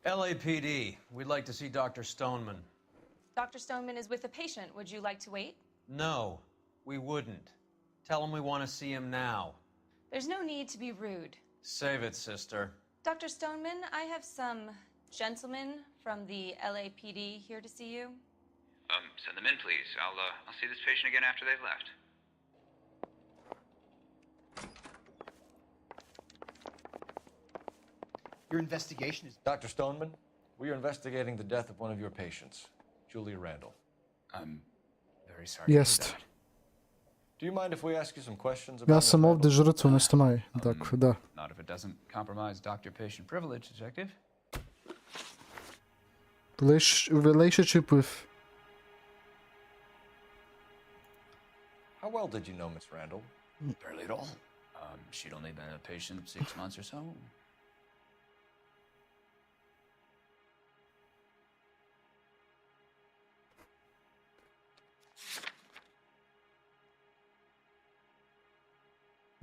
LAPD. We'd like to see Dr. Stoneman. Dr. Stoneman is with a patient. Would you like to wait? No, we wouldn't. Tell him we want to see him now. There's no need to be rude. Save it, sister. Dr. Stoneman, I have some gentlemen from the LAPD here to see you. Send them in, please. I'll see this patient again after they've left. Your investigation is... Dr. Stoneman, we are investigating the death of one of your patients, Julia Randall. I'm very sorry. Jest. Do you mind if we ask you some questions Ja about sam ovdje žrtva umjesto Maje. Dakle, da. Not if it doesn't compromise doctor-patient privilege, detective. Relationship with... How well did you know Miss Randall? Barely at all. She'd only been a patient 6 months or so.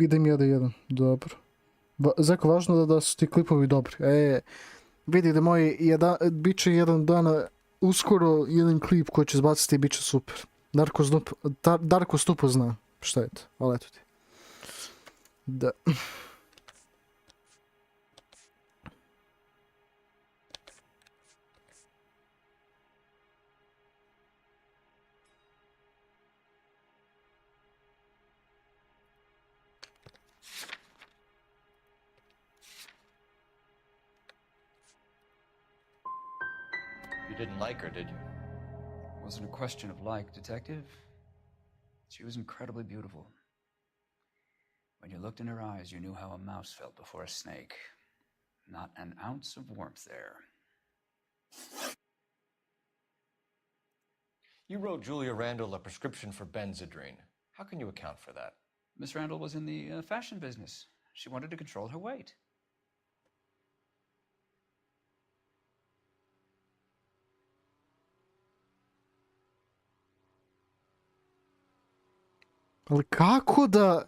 Idem jedan. Dobro. Zeko, važno da su ti klipovi dobri. Vidite moji, bit će jedan dan, uskoro jedan klip koji će zbaciti i bit će super. Darko Stupo zna šta je to, ali eto ti. Da. You didn't like her, did you? It wasn't a question of like, detective. She was incredibly beautiful. When you looked in her eyes, you knew how a mouse felt before a snake. Not an ounce of warmth there. You wrote Julia Randall a prescription for Benzedrine. How can you account for that? Miss Randall was in the fashion business. She wanted to control her weight. Ali kako da...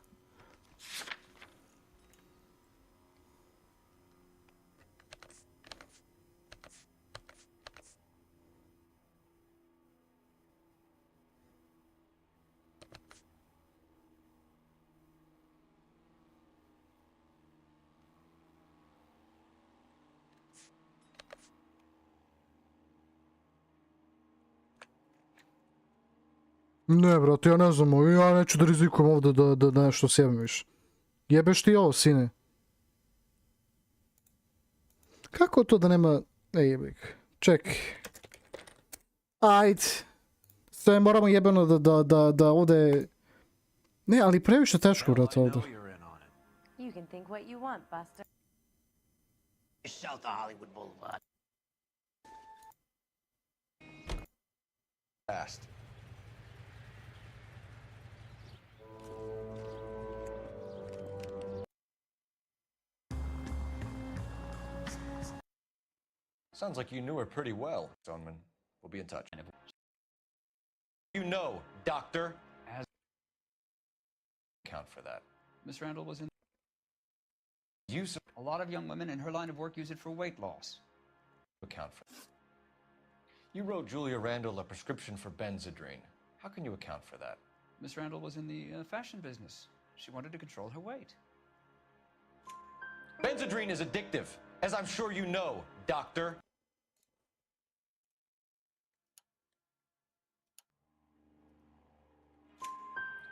Ne, brate, ja ne znam, ja neću da rizikujem ovdje da nešto sjebim više. Jebeš ti ovo, sine? Kako to da nema... jebik. Ček. Ajde. Sve moramo jebeno da ovdje... Ne, ali previše teško, brate, ovdje. You can think what you want, Buster. South Hollywood Boulevard. Fast. Sounds like you knew her pretty well, Stoneman. We'll be in touch. You know, doctor. As account for that. Miss Randall was in... Use A lot of young women in her line of work use it for weight loss. account for. You wrote Julia Randall a prescription for Benzedrine. How can you account for that? Miss Randall was in the fashion business. She wanted to control her weight. Benzedrine is addictive, as I'm sure you know, doctor.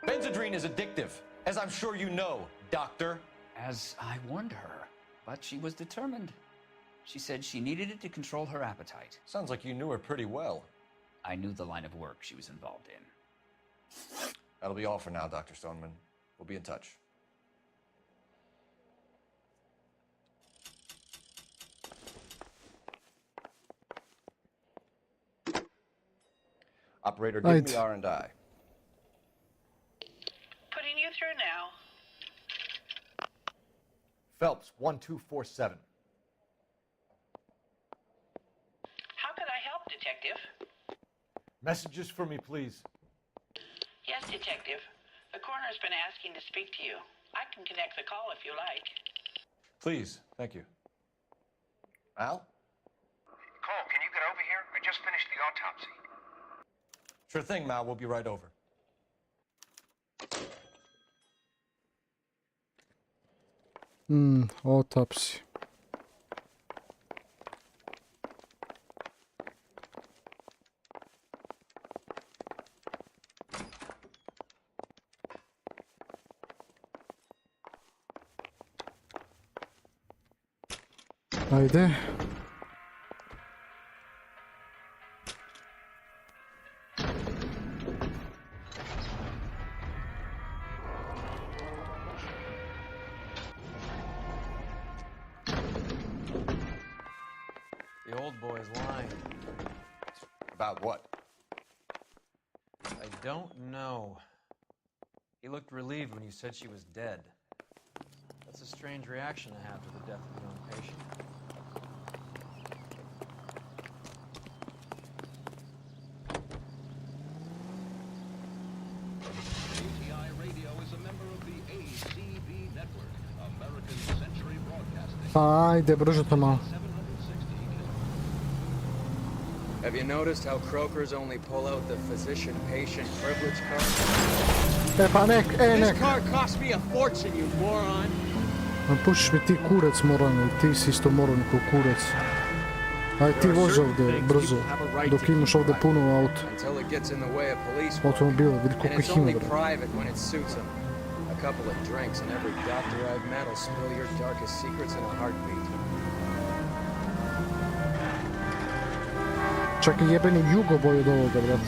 Benzedrine is addictive, as I'm sure you know, doctor. As I warned her, but she was determined. She said she needed it to control her appetite. Sounds like you knew her pretty well. I knew the line of work she was involved in. That'll be all for now, Dr. Stoneman. We'll be in touch. Operator, give me Ajde. R&I. Putting you through now. Phelps, 1247. How can I help, Detective? Messages for me, please. Yes, Detective. The coroner's been asking to speak to you. I can connect the call if you like. Please, thank you. Al? Cole, can you get over here? I just finished the autopsy. Sure thing, Mal. We'll be right over. Autopsy. Ajde. The old boy's lying. About what? I don't know. He looked relieved when you said she was dead. That's a strange reaction to have to the death of your own patient. ATI Radio is a member of the ACB network, American Century Broadcasting. Pa ajde, brže to malo. Have you noticed how Croakers only pull out the physician-patient privilege card? Pa nek. This car cost me a fortune, you moron! Pušiš mi ti kurac moralno, ti si isto moralno ko kurac. Aj ti vozi ovdje brzo, dok imaš ovdje puno auto. Until it gets in the way of police work. Automobila, vidi And koliko it's ih ima, only bre. private when it suits them. A couple of drinks and every doctor I've met will spill your darkest secrets in a heartbeat. Čak i jebeni jugo bolje od ovoga, brat.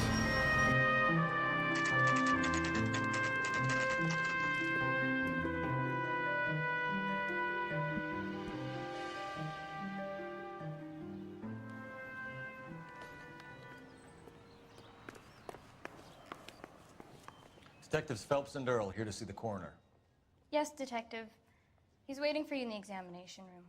Detectives Phelps and Earl here to see the coroner. Yes, Detective. He's waiting for you in the examination room.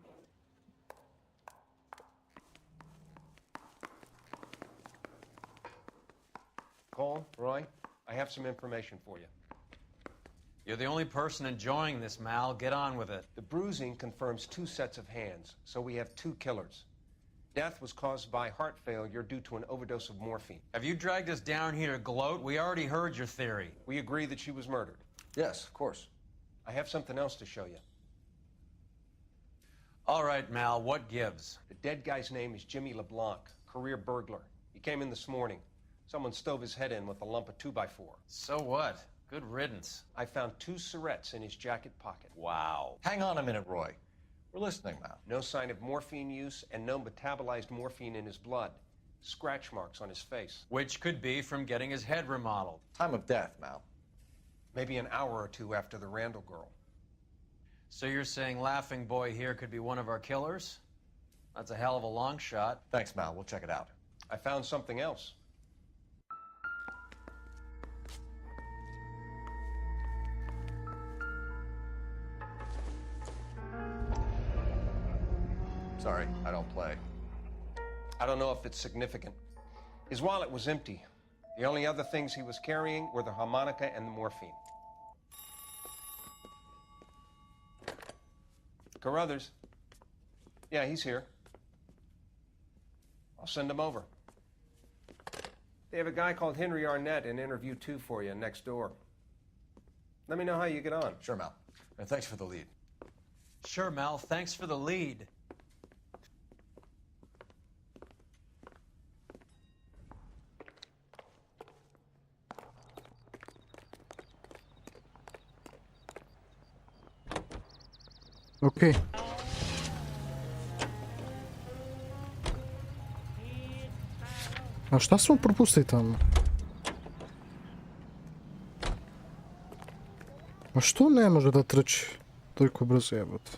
Cole, Roy, I have some information for you. You're the only person enjoying this, Mal. Get on with it. The bruising confirms 2 sets of hands, so we have 2 killers. Death was caused by heart failure due to an overdose of morphine. Have you dragged us down here to gloat? We already heard your theory. We agree that she was murdered. Yes, of course. I have something else to show you. All right, Mal, what gives? The dead guy's name is Jimmy LeBlanc, career burglar. He came in this morning. Someone stove his head in with a lump of 2x4. So what? Good riddance. I found 2 syrettes in his jacket pocket. Wow. Hang on a minute, Roy. We're listening, Mal. No sign of morphine use and no metabolized morphine in his blood. Scratch marks on his face. Which could be from getting his head remodeled. Time of death, Mal. Maybe an hour or 2 after the Randall girl. So you're saying Laughing Boy here could be one of our killers? That's a hell of a long shot. Thanks, Mal. We'll check it out. I found something else. Sorry, I don't play. I don't know if it's significant. His wallet was empty. The only other things he was carrying were the harmonica and the morphine. Carruthers. Yeah, he's here. I'll send him over. They have a guy called Henry Arnett in interview 2 for you next door. Let me know how you get on. Sure, Mal. And thanks for the lead. Sure, Mal. Thanks for the lead. Okej. A šta smo propustili tamo? A što ne može da trči toliko brzo, jebote?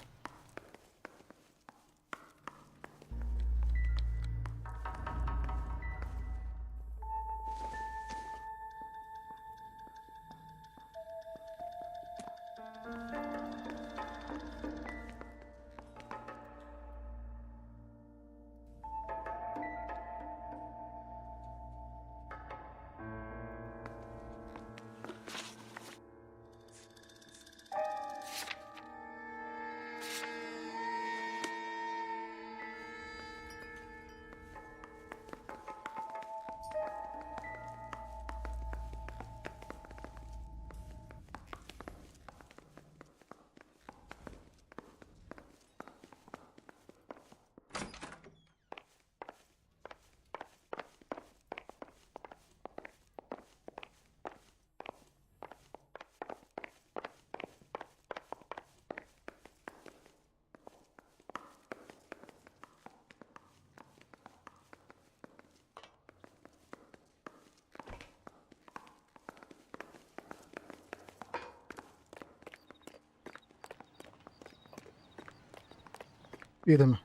Idemo.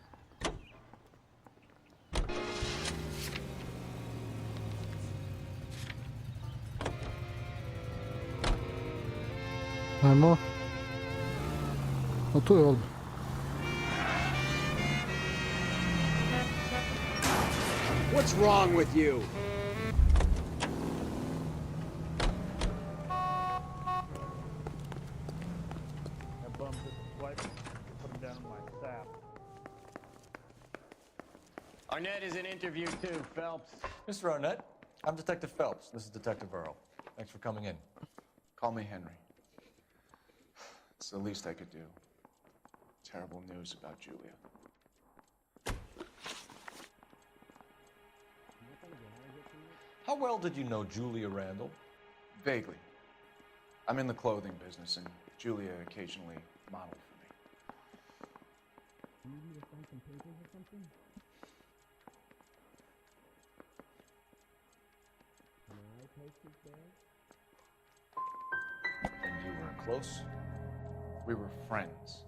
Ajmo. A tu je odmah. What's wrong with you? That bum took a flight, put him down in my sap. Arnett is in interview too, Phelps. Mr. Arnett, I'm Detective Phelps. This is Detective Earl. Thanks for coming in. Call me Henry. It's the least I could do. Terrible news about Julia. How well did you know Julia Randall? Vaguely. I'm in the clothing business, and Julia occasionally modeled for me. And you were close? We were friends.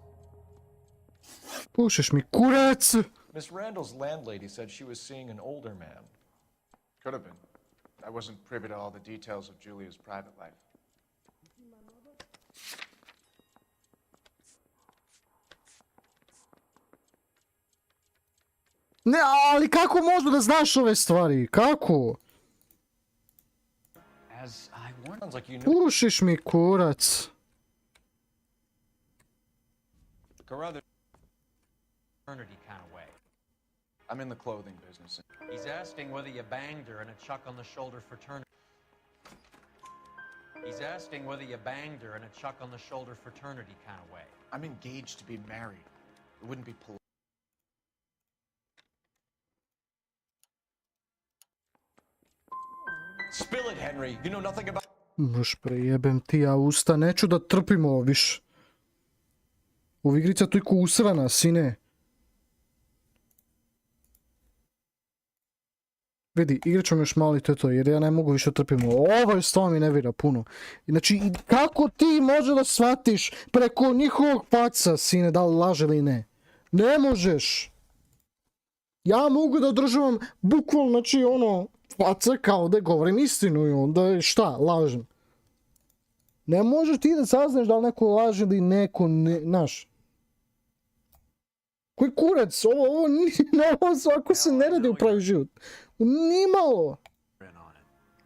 Pušiš mi kurac! Miss Randall's landlady said she was seeing an older man. Could have been. I wasn't privy to all the details of Julia's private life. Ne, ali kako možda da znaš ove stvari? Kako? As I warned. Sounds like you knew. Pušiš mi kurac. Carruthers, fraternity kind of way. I'm in the clothing business. He's asking whether you banged her in a chuck on the shoulder fraternity. He's asking whether you banged her in a chuck on the shoulder fraternity kind of way. I'm engaged to be married. It wouldn't be polite. Spill it, Henry. You know nothing about... Moš prejebem ti ja usta, neću da trpim ovo više. Ova igrica toliko usrana, sine. Vidi, igrat ćemo još malo i to je to, jer ja ne mogu više trpim ovo. Ovo je stvarno mi nevira puno. Znači, kako ti može da shvatiš preko njihovog faca, sine, da li laže ili ne? Ne možeš. Ja mogu da održavam bukvalno, znači, ono, faca kao da govorim istinu i onda šta, lažem. Ne možeš ti da saznaš da li neko laže ili neko ne, znaš. Koji kurac, ovo svako se ne radi u pravi život. Nimalo.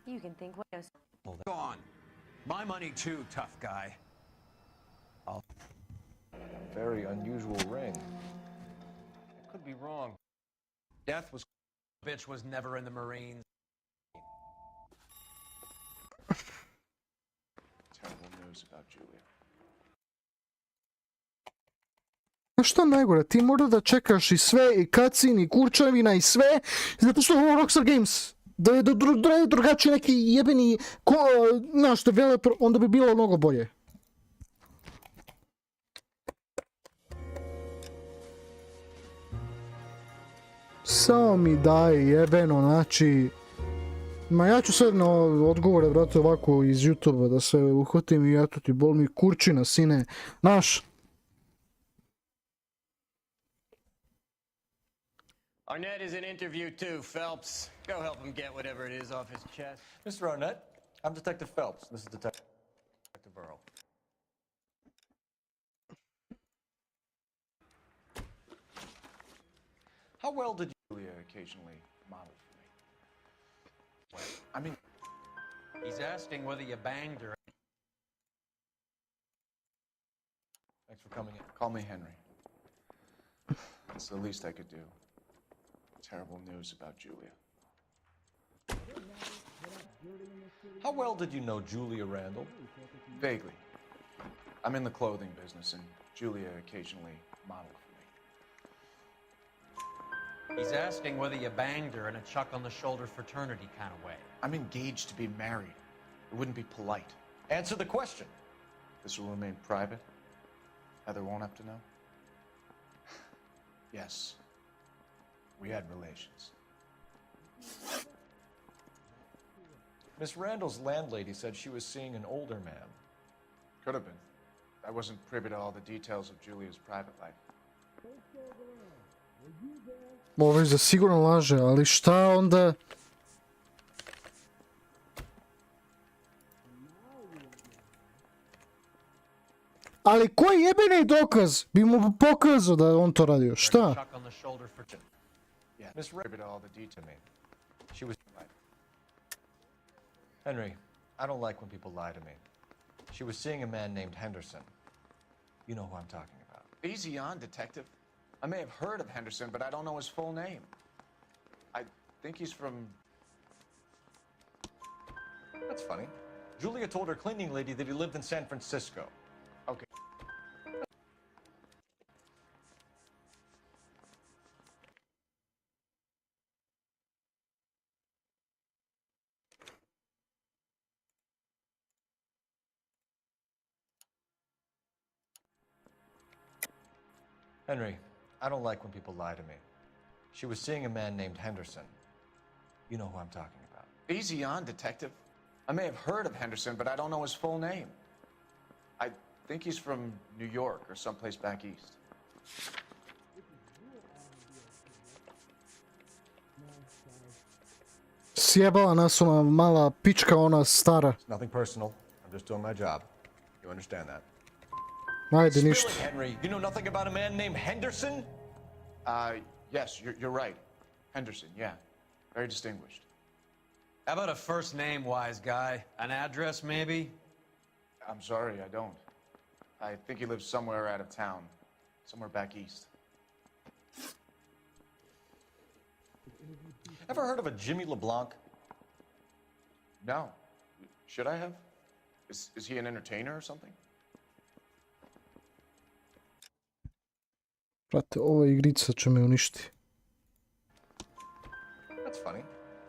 You can think what else. Go on. My money too, tough guy. Very unusual ring. I could be wrong. Death was... Bitch was never in the Marines. Terrible news about Julia. A šta najgore, ti mora da čekaš i sve, i cutscene, i kurčevina, i sve, zato što ovo Rockstar Games, da je drugačiji neki jebeni, znaš, developer, onda bi bilo mnogo bolje. Samo mi daj jebeno, znači... Ma ja ću sad na odgovore, brate, ovako iz YouTube-a da se uhvatim i eto ti bol mi kurčina, sine, znaš. Arnett is in interview too, Phelps. Go help him get whatever it is off his chest. Mr. Arnett, I'm Detective Phelps. This is Detective Earl. How well did Julia occasionally model for me? Well, I mean... He's asking whether you banged her. Thanks for coming in. Call me Henry. It's the least I could do. Terrible news about Julia. How well did you know Julia Randall? Vaguely. I'm in the clothing business, and Julia occasionally modeled for me. He's asking whether you banged her in a chuck on the shoulder fraternity kind of way. I'm engaged to be married. It wouldn't be polite. Answer the question. This will remain private. Heather won't have to know. Yes. We had relations. Miss Randall's landlady said she was seeing an older man. Could have been. I wasn't privy to all the details of Julia's private life. Ovo je za sigurno laže, ali šta onda... Ali koji jebeni dokaz bi mu pokazao da je on to radio? Šta? Chuck on the shoulder for Yeah, Miss Ray did all the deed to me. She was right. Henry, I don't like when people lie to me. She was seeing a man named Henderson. You know who I'm talking about. Easy on, Detective. I may have heard of Henderson, but I don't know his full name. I think he's from... That's funny. Julia told her cleaning lady that he lived in San Francisco. Okay. Henry, I don't like when people lie to me. She was seeing a man named Henderson. You know who I'm talking about. Easy on, Detective. I may have heard of Henderson, but I don't know his full name. I think he's from New York or someplace back east. Sjebala nas ona mala pička, ona stara. It's nothing personal. I'm just doing my job. You understand that? Ajde, ništa. Really, Henry, you know nothing about a man named Henderson? Yes, you're right. Henderson, yeah. Very distinguished. How about a first name, wise guy? An address, maybe? I'm sorry, I don't. I think he lives somewhere out of town. Somewhere back east. Ever heard of a Jimmy LeBlanc? No. Should I have? Is he an entertainer or something? Brate, ova igrica će me uništiti. That's funny.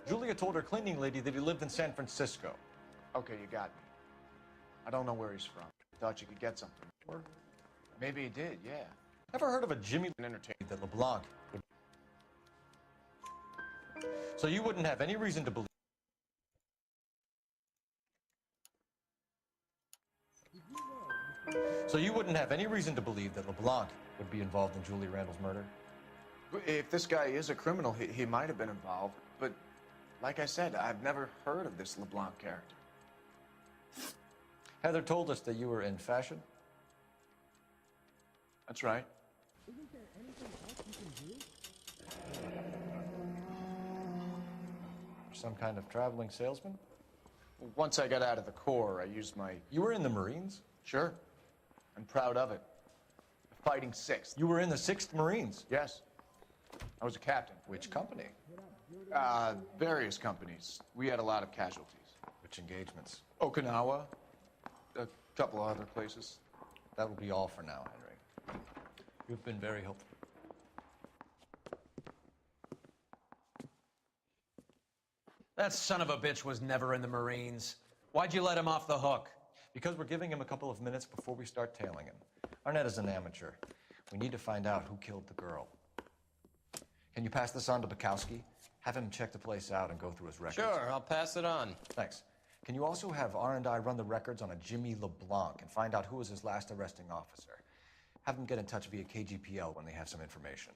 Julia told her cleaning lady that he lived in San Francisco. Okay, you got me. I don't know where he's from. Thought you could get something. Or maybe he did, yeah. Ever heard of a Jimmy entertainer that LeBlanc would... So you wouldn't have any reason to believe... So you wouldn't have any reason to believe that LeBlanc would be involved in Julie Randall's murder? If this guy is a criminal, he might have been involved. But like I said, I've never heard of this LeBlanc character. Heather told us that you were in fashion. That's right. Isn't there anything else you can do? Some kind of traveling salesman? Once I got out of the Corps, I used my... You were in the Marines? Sure. I'm proud of it. Fighting 6th. You were in the 6th Marines? Yes. I was a captain. Which company? Various companies. We had a lot of casualties. Which engagements? Okinawa. A couple of other places. That will be all for now, Henry. You've been very helpful. That son of a bitch was never in the Marines. Why'd you let him off the hook? Because we're giving him a couple of minutes before we start tailing him. Arnett is an amateur. We need to find out who killed the girl. Can you pass this on to Bukowski? Have him check the place out and go through his records. Sure, I'll pass it on. Thanks. Can you also have R&I run the records on a Jimmy LeBlanc and find out who was his last arresting officer? Have them get in touch via KGPL when they have some information.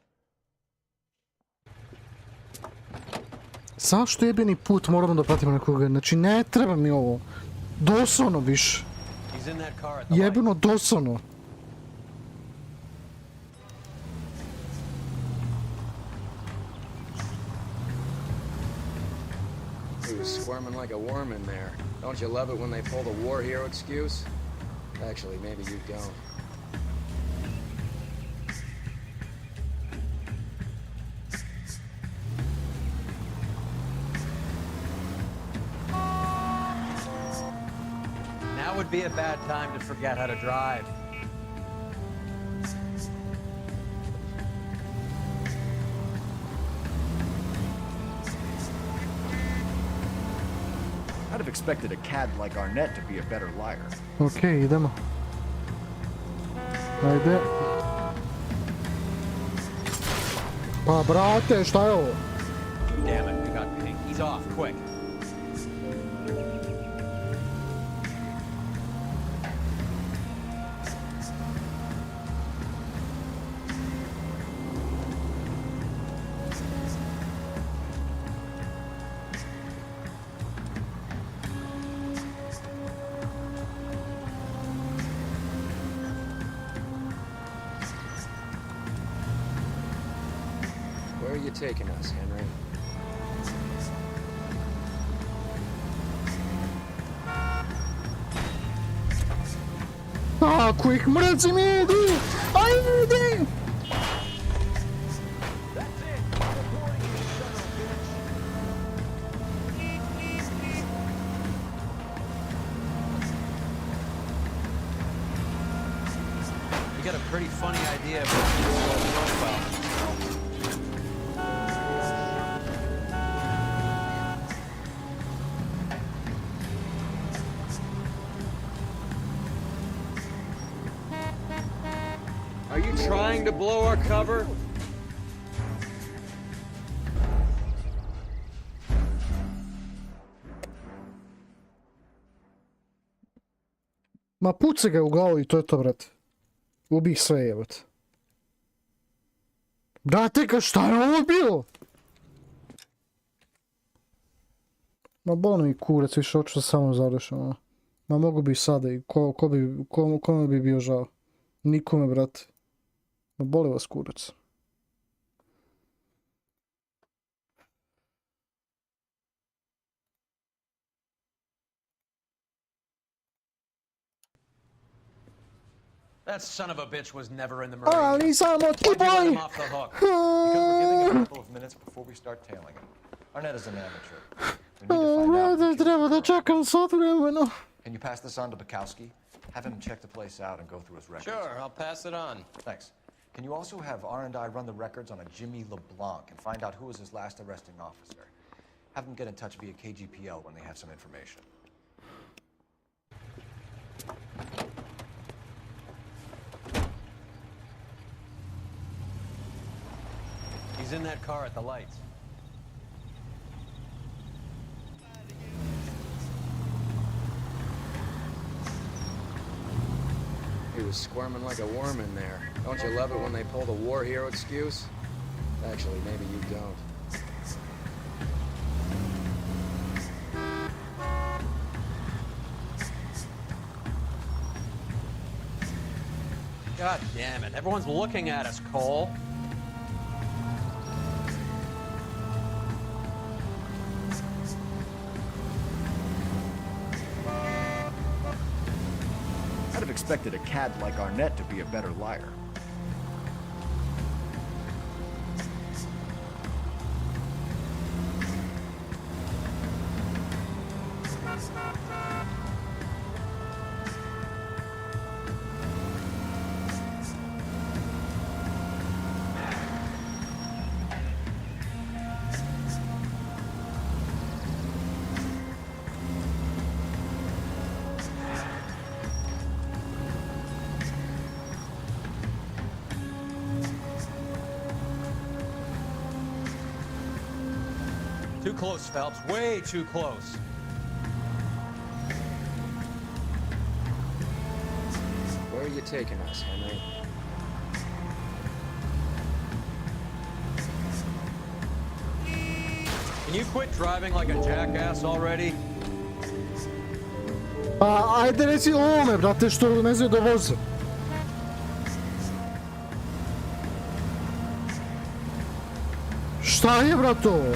Zašto jebeni put moramo da pratimo nekoga? Znači, ne treba mi ovo. Doslovno više. Jebeno doslovno. He was squirming like a worm in there. Don't you love it when they pull the war hero excuse? Actually, maybe you don't. Now would be a bad time to forget how to drive. I'd have expected a cad like Arnett to be a better liar. Okej, idemo. Ajde. Pa brate, šta je ovo? Damn it, we got pink. He's off, quick. you taking us, Henry? Ah, quick, mrci mi idi! Ajde! You got a pretty funny idea of what your profile. Are you trying to blow our cover? Ma puca ga u glavu i to je to, brate. Ubih sve, jebote. Brate, šta je ovo bilo? Ma bolno i kurac, više hoću da samo završam, ono. Ma mogu bi sada i kome bi bio žao? Nikome, brate. Ma boli vas kurac. That son of a bitch was never in the Marine. Ali samo ti Why'd you let him boj! off the hook? Because we're giving him a couple of minutes before we start tailing him. Arnett is an amateur. We need to find out. Brate, treba da čekam sat vremena. Can you pass this on to Bukowski? Have him check the place out and go through his records. Sure, I'll pass it on. Thanks. Can you also have R&I run the records on a Jimmy LeBlanc and find out who was his last arresting officer? Have them get in touch via KGPL when they have some information. He's in that car at the lights. He was squirming like a worm in there. Don't you love it when they pull the war hero excuse? Actually, maybe you don't. God damn it. Everyone's looking at us, Cole. I'd have expected a cad like Arnett to be a better liar. Too close, Phelps. Way too close. Where are you taking us, Henry? Can you quit driving like a jackass already? Pa, ajde reci ovome, brate, što ne znaju da voze. Šta je, brate, ovo?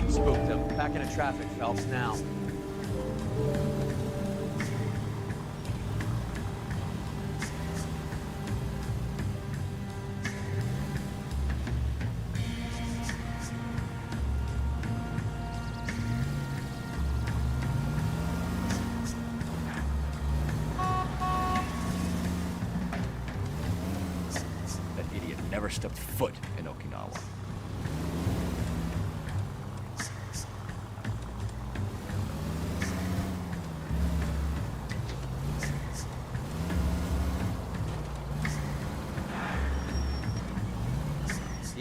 Spooked him. Back into traffic, Phelps, now. That idiot never stepped foot in Okinawa.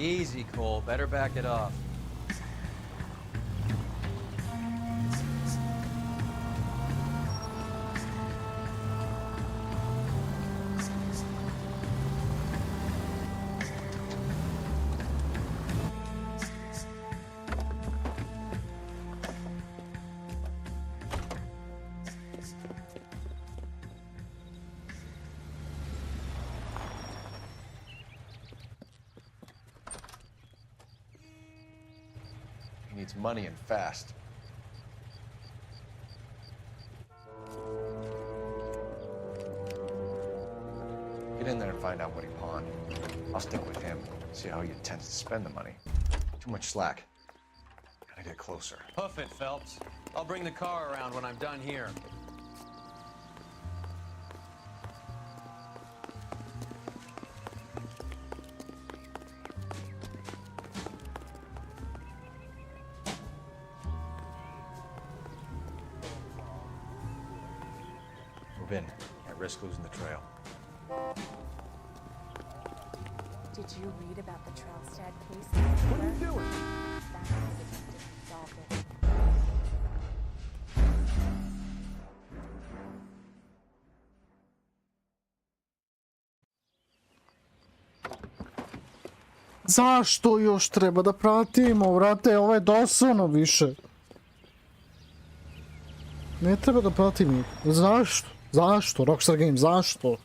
Easy, Cole. Better back it off. Needs money and fast. Get in there and find out what he pawned. I'll stick with him, see how he intends to spend the money. Too much slack. Gotta get closer. Hoof it, Phelps. I'll bring the car around when I'm done here. Move in. Can't risk losing the trail. Did you read about the Trailstad case? What are you doing? That's how the detective solved it. Zašto još treba da pratimo, vrate, ovo je dosadno više. Ne treba da pratim ih. Zašto? Zašto? Rockstar Games, zašto?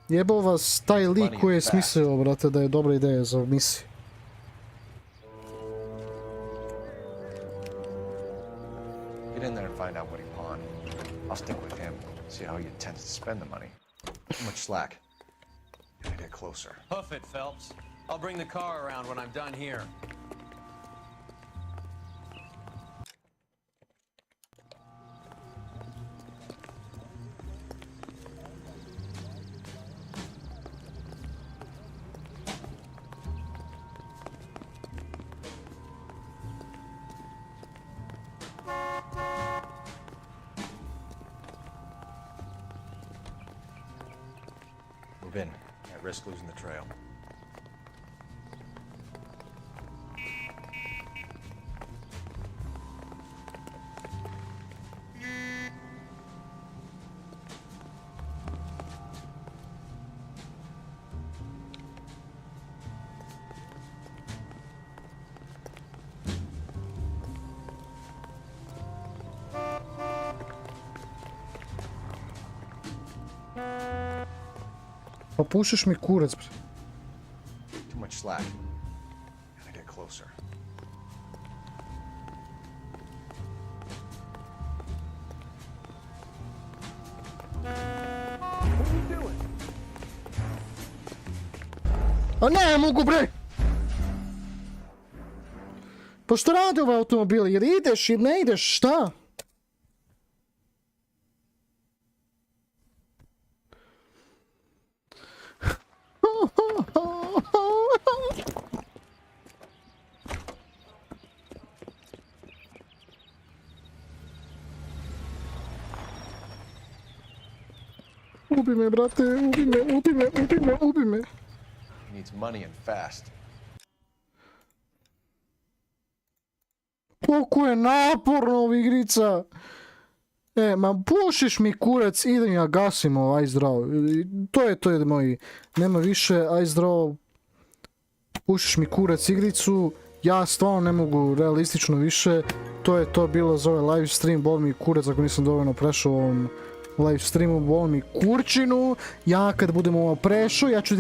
Jebao vas taj lik koji je smislio, brate, da je dobra ideja za misiju. Get in there and find out what he pawned. I'll stick with him, see how he intends to spend the money. Too much slack. Gotta get closer. Hoof it, Phelps. I'll bring the car around when I'm done here. Move in. Can't risk losing the trail. Pa pušiš mi kurac. Too much slack. Gotta get closer. A ne, mogu bre! Pa što radi ovaj automobil? Jer ideš ili ne ideš, šta? Ubi me, brate, ubi me, ubi me, ubi me, ubi me. He needs money and fast. Koliko je naporno ova igrica. Ma pušiš mi kurac, idem ja gasim aj zdravo. To je moji. Nema više, aj zdravo. Pušiš mi kurac igricu. Ja stvarno ne mogu realistično više. To je to bilo za ovaj live stream. Bol mi kurac ako nisam dovoljno prešao u ovom live streamu. Bol mi kurčinu. Ja kad budem ovo prešao, ja ću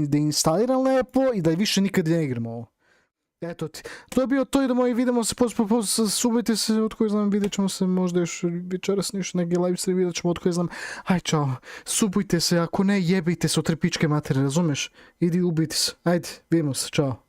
da instaliram lepo i da više nikad ne igram ovo. Eto ti. To je bio to i da moji vidimo se subite se, od koje znam, vidjet ćemo se možda još večeras nešto neki live stream, vidjet ćemo od koje znam. Aj čao, subujte se, ako ne jebite se od trepičke materije, razumeš? Idi ubiti se, ajde, vidimo se, čao.